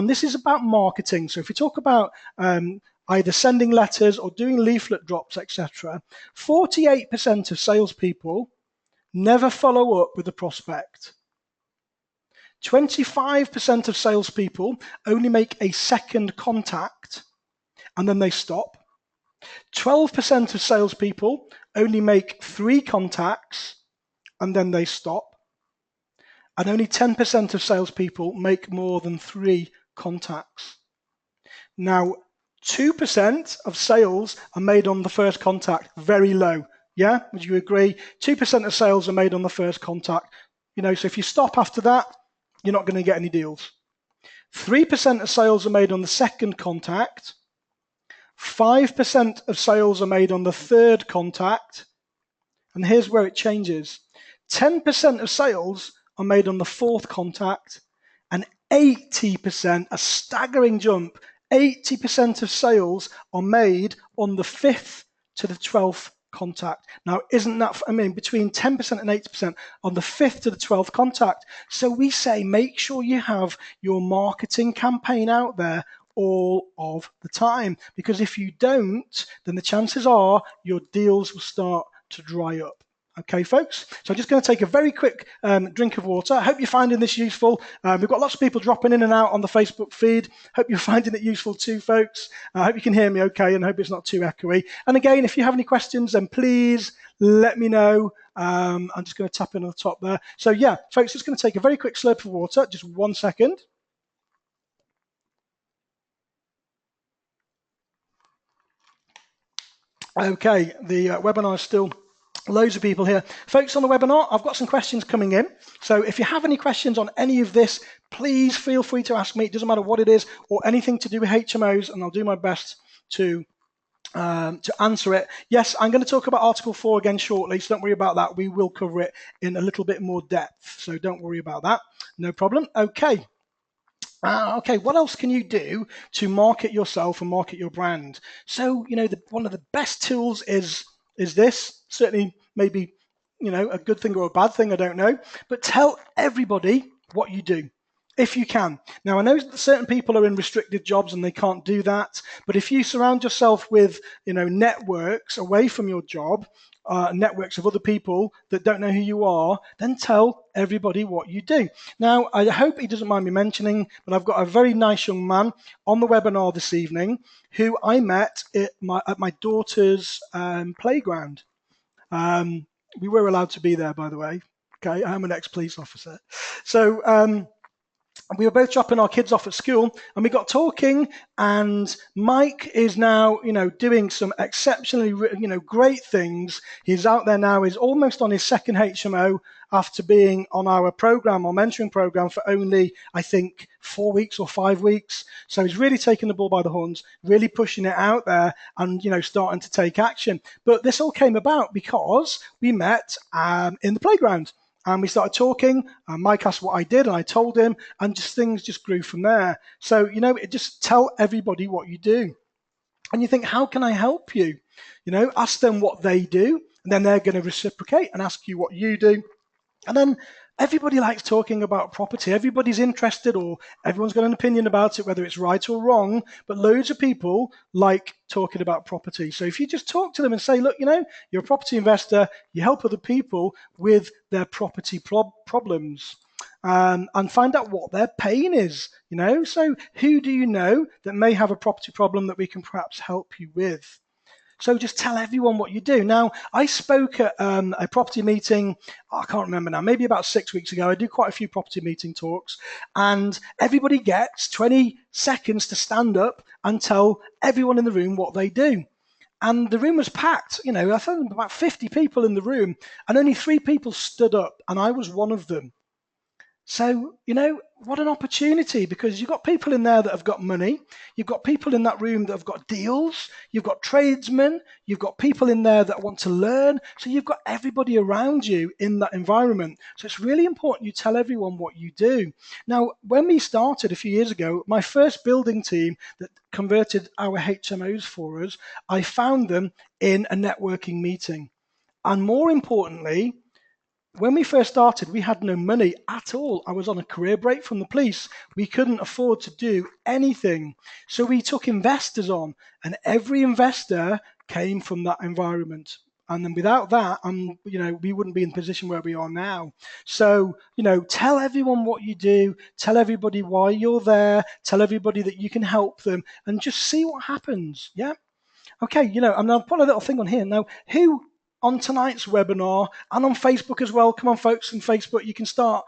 This is about marketing. So if we talk about either sending letters or doing leaflet drops, etc., 48% of salespeople never follow up with a prospect. 25% of salespeople only make a second contact and then they stop. 12% of salespeople only make 3 contacts and then they stop. And only 10% of salespeople make more than 3 contacts. Now, 2% of sales are made on the first contact, very low. Yeah, would you agree? 2% of sales are made on the first contact. So if you stop after that, you're not going to get any deals. 3% of sales are made on the second contact. 5% of sales are made on the third contact. And here's where it changes. 10% of sales are made on the fourth contact, and 80%, a staggering jump, 80% of sales are made on the 5th to the 12th contact. Now, isn't that, between 10% and 80% on the 5th to the 12th contact. So we say make sure you have your marketing campaign out there all of the time, because if you don't, then the chances are your deals will start to dry up. Okay, folks, so I'm just going to take a very quick drink of water. I hope you're finding this useful. We've got lots of people dropping in and out on the Facebook feed. Hope you're finding it useful too, folks. I hope you can hear me okay and hope it's not too echoey. And again, if you have any questions, then please let me know. I'm just going to tap in on the top there. So yeah, folks, just going to take a very quick slurp of water, just 1 second. Okay, the webinar is still loads of people here. Folks on the webinar, I've got some questions coming in. So if you have any questions on any of this, please feel free to ask me. It doesn't matter what it is or anything to do with HMOs, and I'll do my best to answer it. Yes, I'm going to talk about Article 4 again shortly, so don't worry about that. We will cover it in a little bit more depth, so don't worry about that. No problem. Okay. Okay, what else can you do to market yourself and market your brand? So, one of the best tools is this. Certainly, maybe, a good thing or a bad thing, I don't know. But tell everybody what you do, if you can. Now, I know that certain people are in restricted jobs and they can't do that. But if you surround yourself with, networks away from your job, networks of other people that don't know who you are, then tell everybody what you do. Now, I hope he doesn't mind me mentioning, but I've got a very nice young man on the webinar this evening who I met at my daughter's playground. We were allowed to be there, by the way. Okay, I'm an ex-police officer. So we were both dropping our kids off at school, and we got talking, and Mike is now, doing some exceptionally, great things. He's out there now. He's almost on his second HMO after being on our program, our mentoring program, for only, I think, 4 weeks or 5 weeks. So he's really taking the bull by the horns, really pushing it out there and, starting to take action. But this all came about because we met in the playground. And we started talking, and Mike asked what I did, and I told him, and things just grew from there. So, just tell everybody what you do. And you think, how can I help you? Ask them what they do, and then they're going to reciprocate and ask you what you do. And then everybody likes talking about property. Everybody's interested, or everyone's got an opinion about it, whether it's right or wrong. But loads of people like talking about property. So if you just talk to them and say, look, you're a property investor, you help other people with their property problems. And find out what their pain is, So who do you know that may have a property problem that we can perhaps help you with? So just tell everyone what you do. Now, I spoke at a property meeting, I can't remember now, maybe about 6 weeks ago. I do quite a few property meeting talks, and everybody gets 20 seconds to stand up and tell everyone in the room what they do. And the room was packed. I found about 50 people in the room, and only 3 people stood up, and I was one of them. So, what an opportunity, because you've got people in there that have got money. You've got people in that room that have got deals. You've got tradesmen. You've got people in there that want to learn. So you've got everybody around you in that environment. So it's really important you tell everyone what you do. Now, when we started a few years ago, my first building team that converted our HMOs for us, I found them in a networking meeting. And more importantly, when we first started, we had no money at all. I was on a career break from the police. We couldn't afford to do anything. So we took investors on, and every investor came from that environment. And then without that, we wouldn't be in the position where we are now. So, tell everyone what you do, tell everybody why you're there, tell everybody that you can help them, and just see what happens. Yeah. Okay, and I'll put a little thing on here. Now, who on tonight's webinar and on Facebook as well. Come on, folks, on Facebook, you can start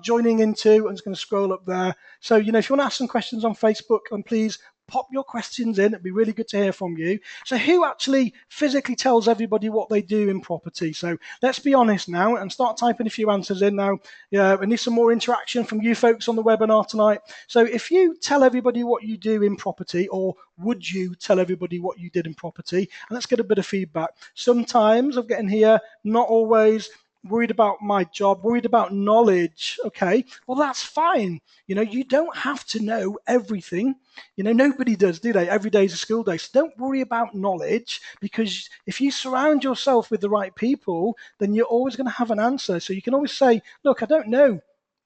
joining in too. I'm just going to scroll up there. So, if you want to ask some questions on Facebook, and please pop your questions in. It'd be really good to hear from you. So who actually physically tells everybody what they do in property? So let's be honest now and start typing a few answers in now. Yeah, we need some more interaction from you folks on the webinar tonight. So if you tell everybody what you do in property, or would you tell everybody what you did in property? And let's get a bit of feedback. Sometimes I'm getting here, not always. Worried about my job, worried about knowledge. Okay, well, that's fine. You don't have to know everything. Nobody does, do they? Every day is a school day. So don't worry about knowledge, because if you surround yourself with the right people, then you're always going to have an answer. So you can always say, look, I don't know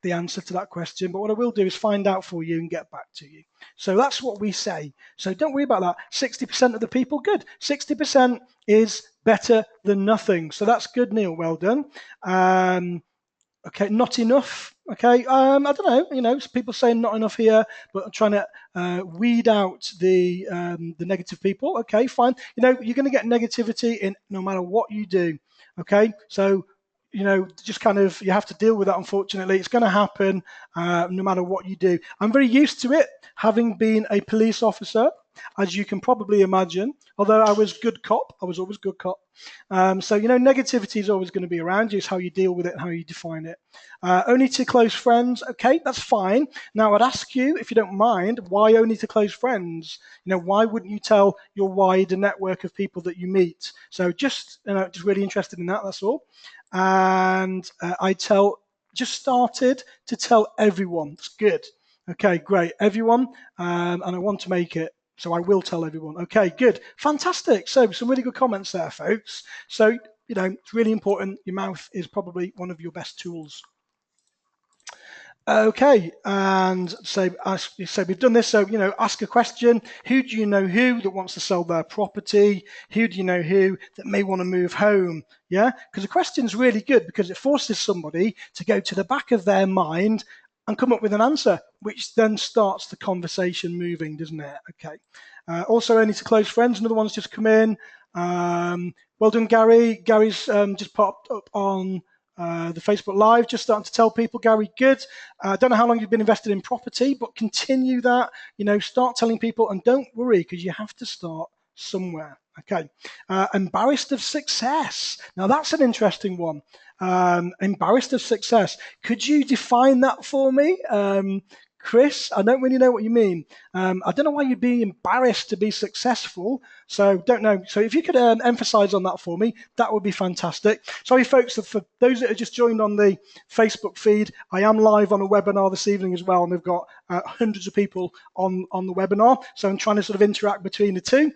the answer to that question, but what I will do is find out for you and get back to you. So that's what we say. So don't worry about that. 60% of the people, good. 60% is better than nothing. So that's good, Neil. Well done. Okay, not enough. Okay, I don't know. People saying not enough here, but I'm trying to weed out the negative people. Okay, fine. You're going to get negativity in no matter what you do. Okay, so just kind of, you have to deal with that. Unfortunately, it's going to happen no matter what you do. I'm very used to it, having been a police officer, as you can probably imagine. Although I was good cop, I was always good cop. So negativity is always going to be around you. It's how you deal with it and how you define it. Only to close friends. Okay, that's fine. Now I'd ask you, if you don't mind, why only to close friends? Why wouldn't you tell your wider network of people that you meet? So just really interested in that. That's all. And just started to tell everyone. It's good. Okay, great. Everyone, and I want to make it, so I will tell everyone. Okay, good. Fantastic. So some really good comments there, folks. So, it's really important. Your mouth is probably one of your best tools. Okay, and so we've done this. So ask a question. Who do you know who that wants to sell their property? Who do you know who that may want to move home? Yeah, because the question's really good because it forces somebody to go to the back of their mind and come up with an answer, which then starts the conversation moving, doesn't it? Okay. Also, only to close friends. Another one's just come in. Well done, Gary. Gary's just popped up on the Facebook Live, just starting to tell people, Gary, good. I don't know how long you've been invested in property, but continue that. Start telling people, and don't worry because you have to start somewhere. Okay. Embarrassed of success. Now that's an interesting one. Embarrassed of success. Could you define that for me? Chris, I don't really know what you mean. I don't know why you'd be embarrassed to be successful. So don't know. So if you could emphasize on that for me, that would be fantastic. Sorry, folks, for those that have just joined on the Facebook feed, I am live on a webinar this evening as well, and we've got hundreds of people on the webinar. So I'm trying to sort of interact between the two.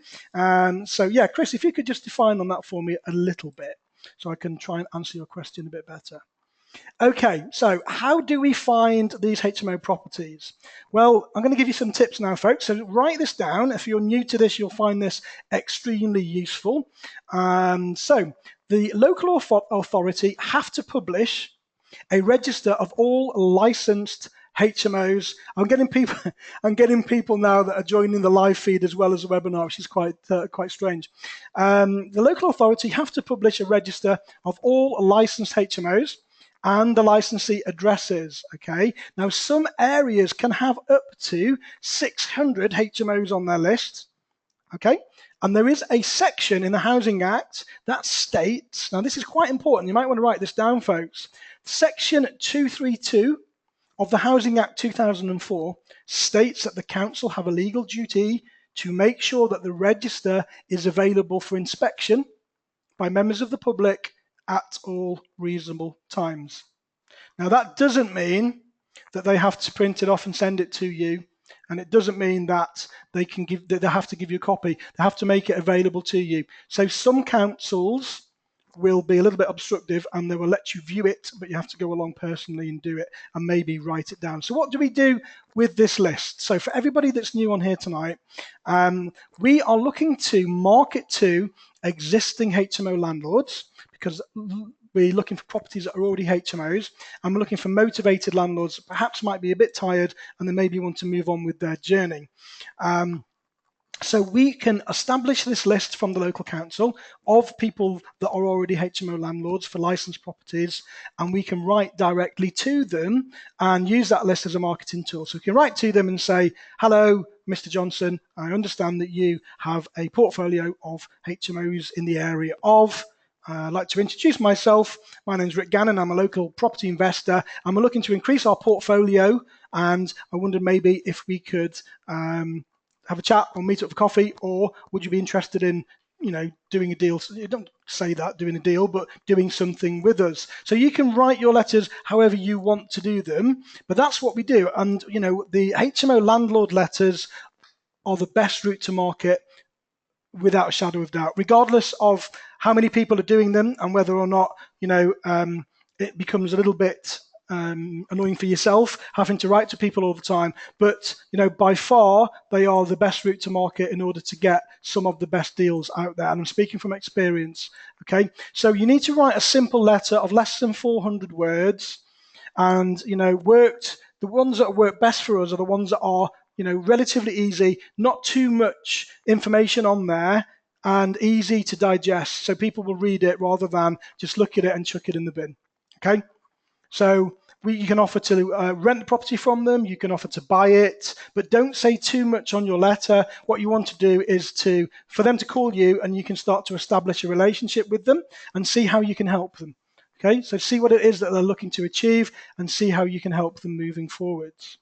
So yeah, Chris, if you could just define on that for me a little bit, so I can try and answer your question a bit better. Okay, so how do we find these HMO properties? Well, I'm going to give you some tips now, folks. So write this down. If you're new to this, you'll find this extremely useful. So the local authority have to publish a register of all licensed HMOs. I'm getting people now that are joining the live feed as well as the webinar, which is quite strange. The local authority have to publish a register of all licensed HMOs and the licensee addresses. Okay. Now, some areas can have up to 600 HMOs on their list. Okay. And there is a section in the Housing Act that states, now this is quite important, you might want to write this down, folks. Section 232 of the Housing Act 2004 states that the council have a legal duty to make sure that the register is available for inspection by members of the public at all reasonable times. Now, that doesn't mean that they have to print it off and send it to you, and it doesn't mean that they have to give you a copy. They have to make it available to you. So some councils will be a little bit obstructive and they will let you view it, but you have to go along personally and do it and maybe write it down. So what do we do with this list? So for everybody that's new on here tonight, we are looking to market to existing HMO landlords because we're looking for properties that are already HMOs, and we're looking for motivated landlords that perhaps might be a bit tired and they maybe want to move on with their journey. So we can establish this list from the local council of people that are already HMO landlords for licensed properties, and we can write directly to them and use that list as a marketing tool. So we can write to them and say, hello, Mr. Johnson, I understand that you have a portfolio of HMOs in the area of... I'd like to introduce myself. My name is Rick Gannon. I'm a local property investor, and we're looking to increase our portfolio, and I wondered maybe if we could have a chat or meet up for coffee, or would you be interested in doing a deal? So you don't say that, doing a deal, but doing something with us. So you can write your letters however you want to do them, but that's what we do. And the HMO landlord letters are the best route to market without a shadow of doubt, regardless of how many people are doing them and whether or not it becomes a little bit annoying for yourself having to write to people all the time. But by far they are the best route to market in order to get some of the best deals out there, and I'm speaking from experience. Okay, so you need to write a simple letter of less than 400 words, and the ones that work best for us are the ones that are relatively easy, not too much information on there, and easy to digest, so people will read it rather than just look at it and chuck it in the bin. Okay, so you can offer to rent the property from them, you can offer to buy it, but don't say too much on your letter. What you want to do is for them to call you, and you can start to establish a relationship with them and see how you can help them. Okay, so see what it is that they're looking to achieve and see how you can help them moving forwards.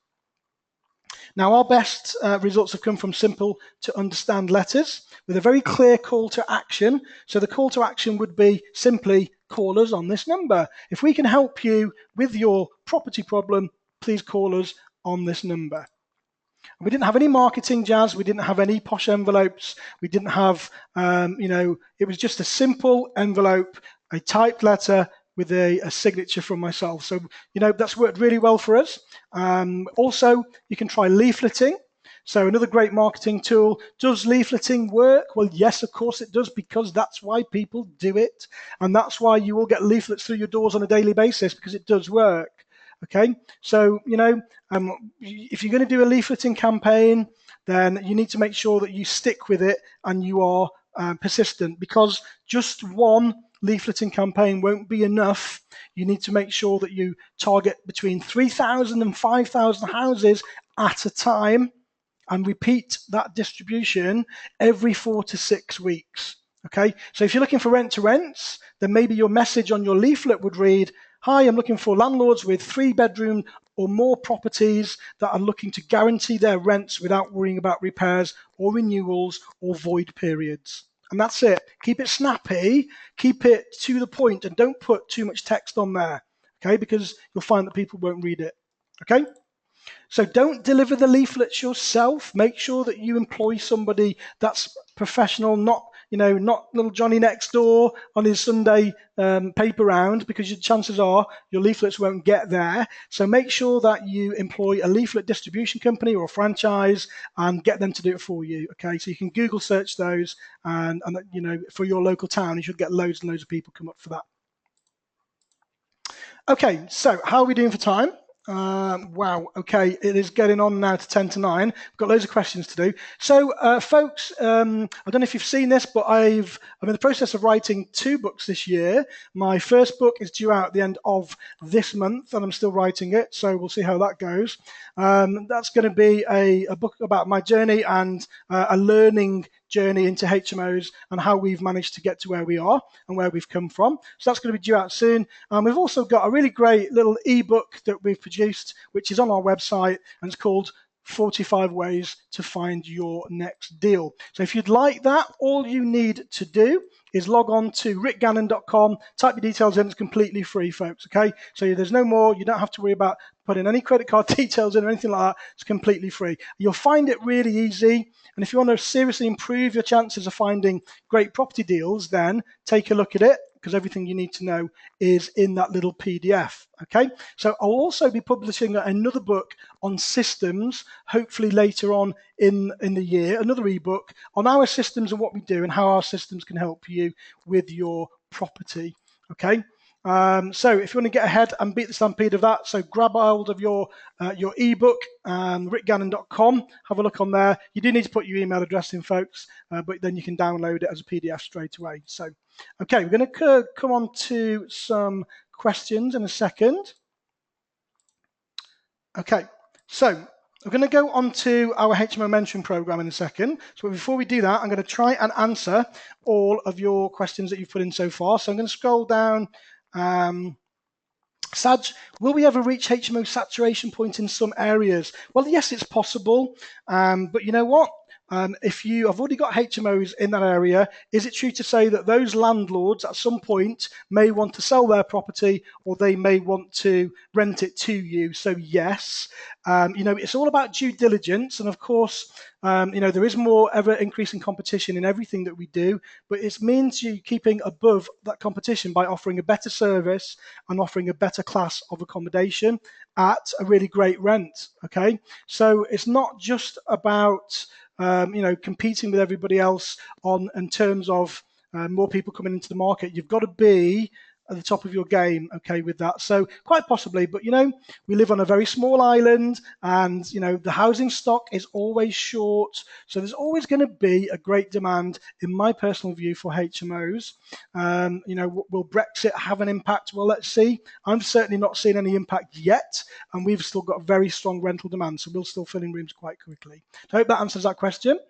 Now, our best results have come from simple to understand letters with a very clear call to action. So the call to action would be simply call us on this number. If we can help you with your property problem, please call us on this number. We didn't have any marketing jazz. We didn't have any posh envelopes. We didn't have, it was just a simple envelope, a typed letter, with a signature from myself. So, that's worked really well for us. Also, you can try leafleting. So another great marketing tool. Does leafleting work? Well, yes, of course it does, because that's why people do it. And that's why you will get leaflets through your doors on a daily basis, because it does work. Okay, so, if you're going to do a leafleting campaign, then you need to make sure that you stick with it and you are persistent, because just one leafleting campaign won't be enough. You need to make sure that you target between 3,000 and 5,000 houses at a time, and repeat that distribution every 4 to 6 weeks. Okay, so if you're looking for rent to rents, then maybe your message on your leaflet would read, "Hi, I'm looking for landlords with 3-bedroom or more properties that are looking to guarantee their rents without worrying about repairs or renewals or void periods." And that's it. Keep it snappy, keep it to the point, and don't put too much text on there, okay, because you'll find that people won't read it. Okay? So don't deliver the leaflets yourself. Make sure that you employ somebody that's professional, not little Johnny next door on his Sunday paper round, because your chances are your leaflets won't get there. So make sure that you employ a leaflet distribution company or a franchise and get them to do it for you. Okay, so you can Google search those, and for your local town, you should get loads and loads of people come up for that. Okay, so how are we doing for time? Wow, okay, it is getting on now to 10 to 9. We've got loads of questions to do. So, folks, I don't know if you've seen this, but I'm in the process of writing 2 books this year. My first book is due out at the end of this month, and I'm still writing it, so we'll see how that goes. That's going to be a book about my journey and a learning journey into HMOs and how we've managed to get to where we are and where we've come from. So that's going to be due out soon. We've also got a really great little ebook that we've produced, which is on our website, and it's called 45 Ways to Find Your Next Deal. So if you'd like that, all you need to do is log on to rickgannon.com, type your details in. It's completely free, folks, okay? So there's no more. You don't have to worry about putting any credit card details in or anything like that. It's completely free. You'll find it really easy. And if you want to seriously improve your chances of finding great property deals, then take a look at it, because everything you need to know is in that little PDF, okay? So I'll also be publishing another book on systems, hopefully later on in the year, another ebook on our systems and what we do and how our systems can help you with your property, okay? So if you want to get ahead and beat the stampede of that, so grab a hold of your ebook, rickgannon.com, have a look on there. You do need to put your email address in, folks, but then you can download it as a PDF straight away. So, okay, we're going to come on to some questions in a second. Okay, so we're going to go on to our HMO mentoring program in a second. So before we do that, I'm going to try and answer all of your questions that you've put in so far. So I'm going to scroll down. Saj, will we ever reach HMO saturation point in some areas? Well, yes, it's possible, but you know what? If you have already got HMOs in that area, is it true to say that those landlords at some point may want to sell their property, or they may want to rent it to you? So yes, it's all about due diligence, and of course, there is more ever increasing competition in everything that we do, but it means you keeping above that competition by offering a better service and offering a better class of accommodation at a really great rent. Okay, so it's not just about competing with everybody else in terms of more people coming into the market. You've got to be at the top of your game, okay, with that. So quite possibly, but we live on a very small island, and the housing stock is always short, so there's always going to be a great demand, in my personal view, for HMOs. Will Brexit have an impact? Well, let's see. I'm certainly not seeing any impact yet, and we've still got very strong rental demand, so we'll still fill in rooms quite quickly. I hope that answers that question.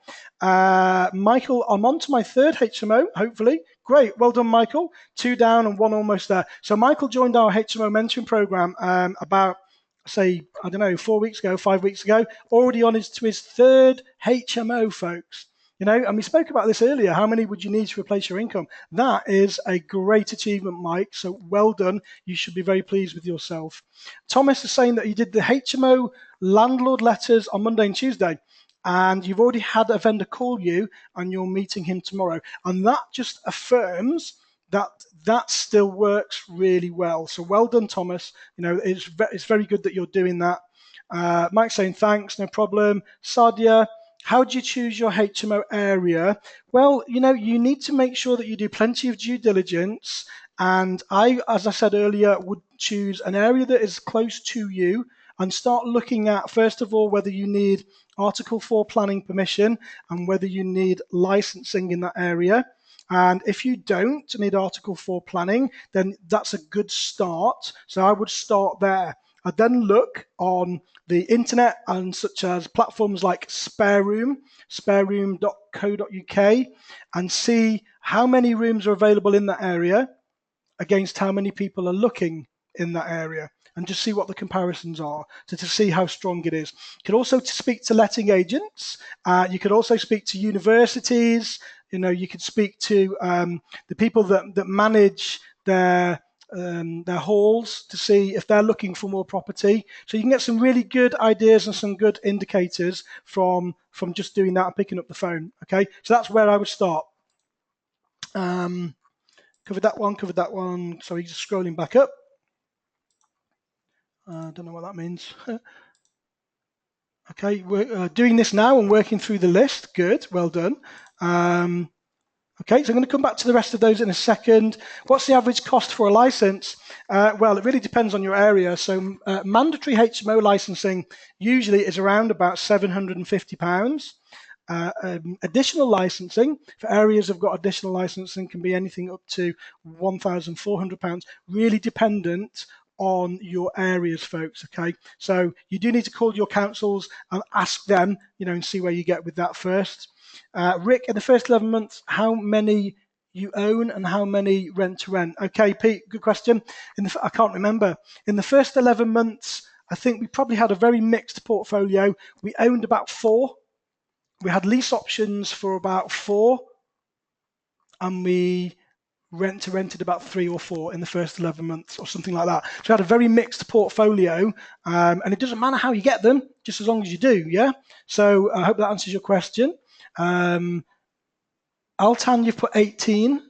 Michael, I'm on to my 3rd HMO, hopefully. Great, well done, Michael. 2 down and 1 almost there. So Michael joined our HMO mentoring program about, say, 4 weeks ago, 5 weeks ago, already on to his 3rd HMO, folks. And we spoke about this earlier. How many would you need to replace your income? That is a great achievement, Mike. So well done. You should be very pleased with yourself. Thomas is saying that he did the HMO landlord letters on Monday and Tuesday, and you've already had a vendor call you and you're meeting him tomorrow. And that just affirms that still works really well. So well done, Thomas. It's very good that you're doing that. Mike saying thanks, no problem. Sadia, how do you choose your HMO area? Well, you need to make sure that you do plenty of due diligence. And as I said earlier, would choose an area that is close to you and start looking at, first of all, whether you need Article 4 planning permission and whether you need licensing in that area. And if you don't need Article 4 planning, then that's a good start. So I would start there. I'd then look on the internet and such as platforms like spareroom.co.uk, and see how many rooms are available in that area against how many people are looking in that area, and just see what the comparisons are to see how strong it is. You could also speak to letting agents. You could also speak to universities. You could speak to the people that manage their halls to see if they're looking for more property. So you can get some really good ideas and some good indicators from just doing that and picking up the phone. Okay, so that's where I would start. Covered that one. Sorry, just scrolling back up. I don't know what that means. Okay, we're doing this now and working through the list. Good, well done. Okay, so I'm going to come back to the rest of those in a second. What's the average cost for a license? Well, it really depends on your area. So mandatory HMO licensing usually is around about £750. Additional licensing for areas that have got additional licensing can be anything up to £1,400, really dependent on your areas, folks. Okay, so you do need to call your councils and ask them, and see where you get with that first. Rick, in the first 11 months, how many you own and how many rent to rent? Okay, Pete, good question. I can't remember. In the first 11 months, I think we probably had a very mixed portfolio. We owned about 4. We had lease options for about 4, and we rented about 3 or 4 in the first 11 months or something like that. So we had a very mixed portfolio, and it doesn't matter how you get them, just as long as you do, yeah? So I hope that answers your question. Altan, you've put 18.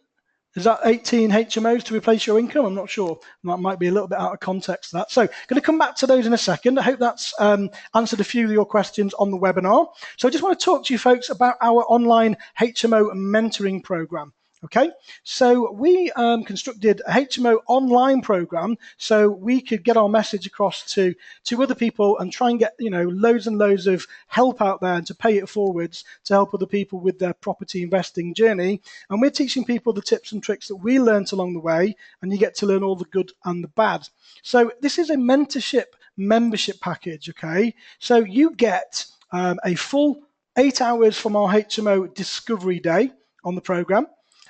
Is that 18 HMOs to replace your income? I'm not sure. That might be a little bit out of context, that. So going to come back to those in a second. I hope that's answered a few of your questions on the webinar. So I just want to talk to you folks about our online HMO mentoring program. Okay, so we constructed a HMO online program so we could get our message across to other people and try and get loads and loads of help out there and to pay it forwards to help other people with their property investing journey. And we're teaching people the tips and tricks that we learnt along the way, and you get to learn all the good and the bad. So this is a mentorship membership package. Okay, so you get a full 8 hours from our HMO discovery day on the program.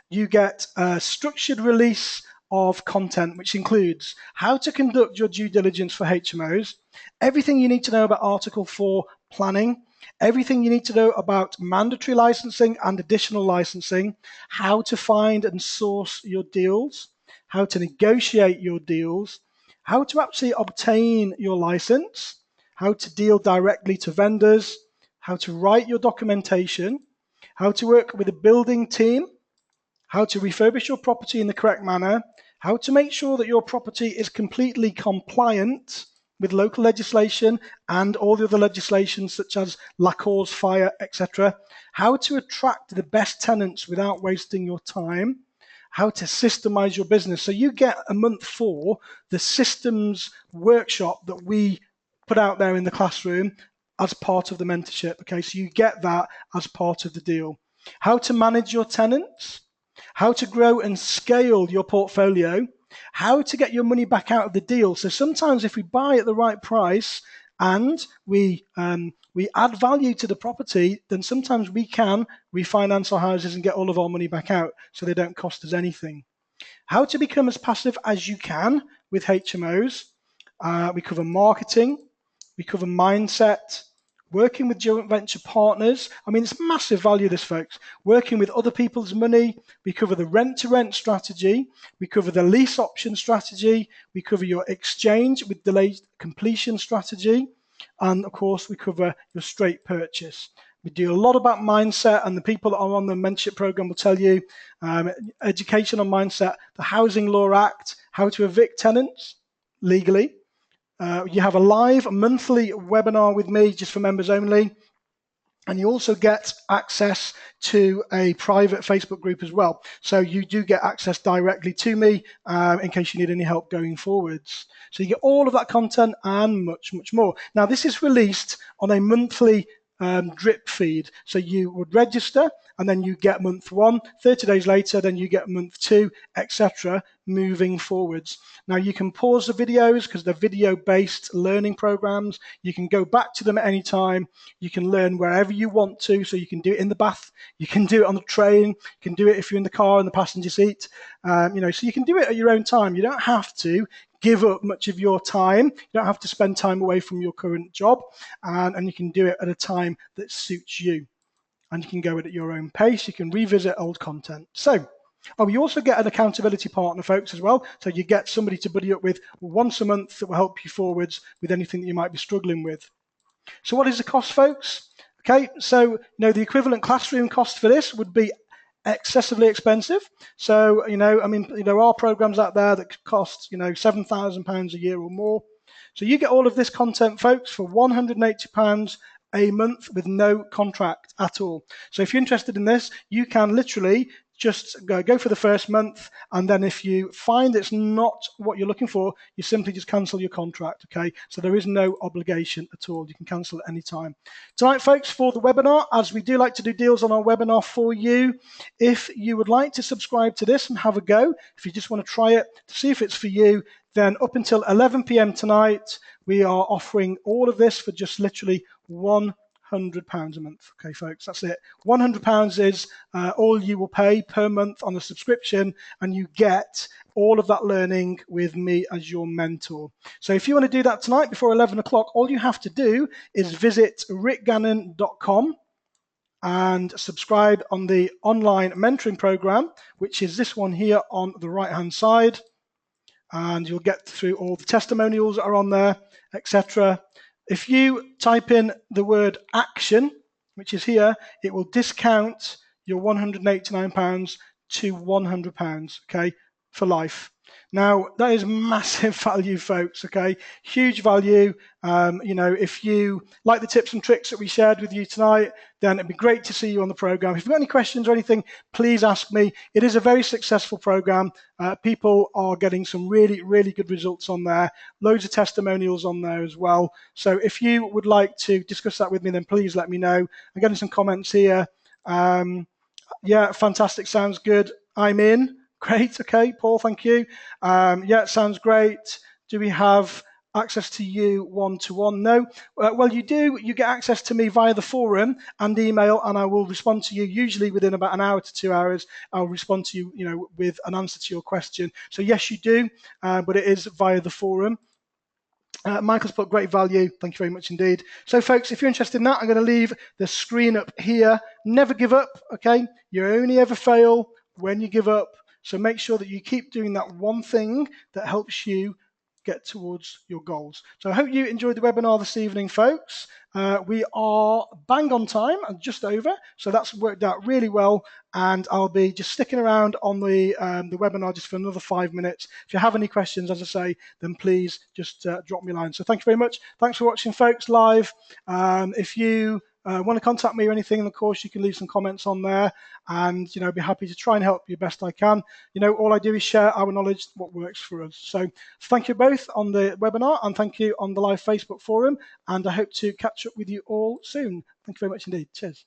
You get a structured release of content, which includes how to conduct your due diligence for HMOs, everything you need to know about Article 4 planning, everything you need to know about mandatory licensing and additional licensing, how to find and source your deals, how to negotiate your deals, how to actually obtain your license, how to deal directly to vendors, how to write your documentation, how to work with a building team, how to refurbish your property in the correct manner, how to make sure that your property is completely compliant with local legislation and all the other legislation such as LACORS, fire, etc., how to attract the best tenants without wasting your time, how to systemize your business. So you get a month for the systems workshop that we put out there in the classroom as part of the mentorship. Okay, so you get that as part of the deal. How to manage your tenants, how to grow and scale your portfolio, how to get your money back out of the deal. So sometimes if we buy at the right price and we add value to the property, then sometimes we can refinance our houses and get all of our money back out so they don't cost us anything. How to become as passive as you can with HMOs. We cover marketing, we cover mindset, working with joint venture partners. I mean, it's massive value, this, folks. Working with other people's money. We cover the rent-to-rent strategy. We cover the lease option strategy. We cover your exchange with delayed completion strategy. And, of course, we cover your straight purchase. We do a lot about mindset, and the people that are on the mentorship program will tell you education on mindset, the Housing Law Act, how to evict tenants legally. You have a live monthly webinar with me just for members only. And you also get access to a private Facebook group as well. So you do get access directly to me in case you need any help going forwards. So you get all of that content and much, much more. Now, this is released on a monthly drip feed. So you would register and then you get month 1, 30 days later, then you get month 2, etc. moving forwards. Now you can pause the videos because they're video-based learning programs. You can go back to them at any time. You can learn wherever you want to. So you can do it in the bath. You can do it on the train. You can do it if you're in the car in the passenger seat. So you can do it at your own time. You don't have to give up much of your time. You don't have to spend time away from your current job, and you can do it at a time that suits you. And you can go at your own pace. You can revisit old content. So, you also get an accountability partner, folks, as well. So you get somebody to buddy up with once a month that will help you forwards with anything that you might be struggling with. So what is the cost, folks? Okay, so the equivalent classroom cost for this would be excessively expensive. So there are programs out there that cost £7,000 a year or more. So you get all of this content, folks, for £180 a month with no contract at all. So if you're interested in this, you can literally just go for the first month, and then if you find it's not what you're looking for, you simply just cancel your contract, okay? So there is no obligation at all. You can cancel at any time. Tonight, folks, for the webinar, as we do like to do deals on our webinar for you, if you would like to subscribe to this and have a go, if you just want to try it to see if it's for you, then up until 11 p.m. tonight, we are offering all of this for just literally £100 a month. Okay, folks, that's it. £100 is all you will pay per month on a subscription, and you get all of that learning with me as your mentor. So if you want to do that tonight before 11 o'clock, all you have to do is visit rickgannon.com and subscribe on the online mentoring program, which is this one here on the right-hand side. And you'll get through all the testimonials that are on there, etc. If you type in the word action, which is here, it will discount your £189 to £100, okay, for life. Now, that is massive value, folks, okay? Huge value. If you like the tips and tricks that we shared with you tonight, then it'd be great to see you on the program. If you've got any questions or anything, please ask me. It is a very successful program. People are getting some really, really good results on there. Loads of testimonials on there as well. So if you would like to discuss that with me, then please let me know. I'm getting some comments here. Yeah, fantastic. Sounds good. I'm in. Great. Okay, Paul, thank you. Yeah, sounds great. Do we have access to you one-to-one? No. Well, you do. You get access to me via the forum and email, and I will respond to you usually within about an hour to 2 hours. I'll respond to you, with an answer to your question. So yes, you do, but it is via the forum. Michael's put great value. Thank you very much indeed. So, folks, if you're interested in that, I'm going to leave the screen up here. Never give up, okay? You only ever fail when you give up. So make sure that you keep doing that one thing that helps you get towards your goals. So I hope you enjoyed the webinar this evening, folks. We are bang on time and just over, so that's worked out really well. And I'll be just sticking around on the webinar just for another 5 minutes. If you have any questions, as I say, then please just drop me a line. So thank you very much. Thanks for watching, folks, live. If you want to contact me or anything, of course, you can leave some comments on there, and I'd be happy to try and help you best I can. All I do is share our knowledge, what works for us. So thank you both on the webinar, and thank you on the live Facebook forum, and I hope to catch up with you all soon. Thank you very much indeed. Cheers.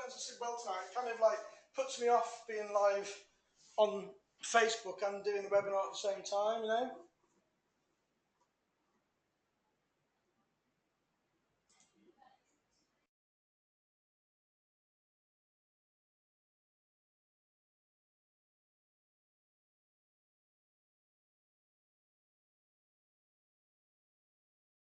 went to sleep well tonight. It kind of like puts me off being live on Facebook and doing the webinar at the same time, you know.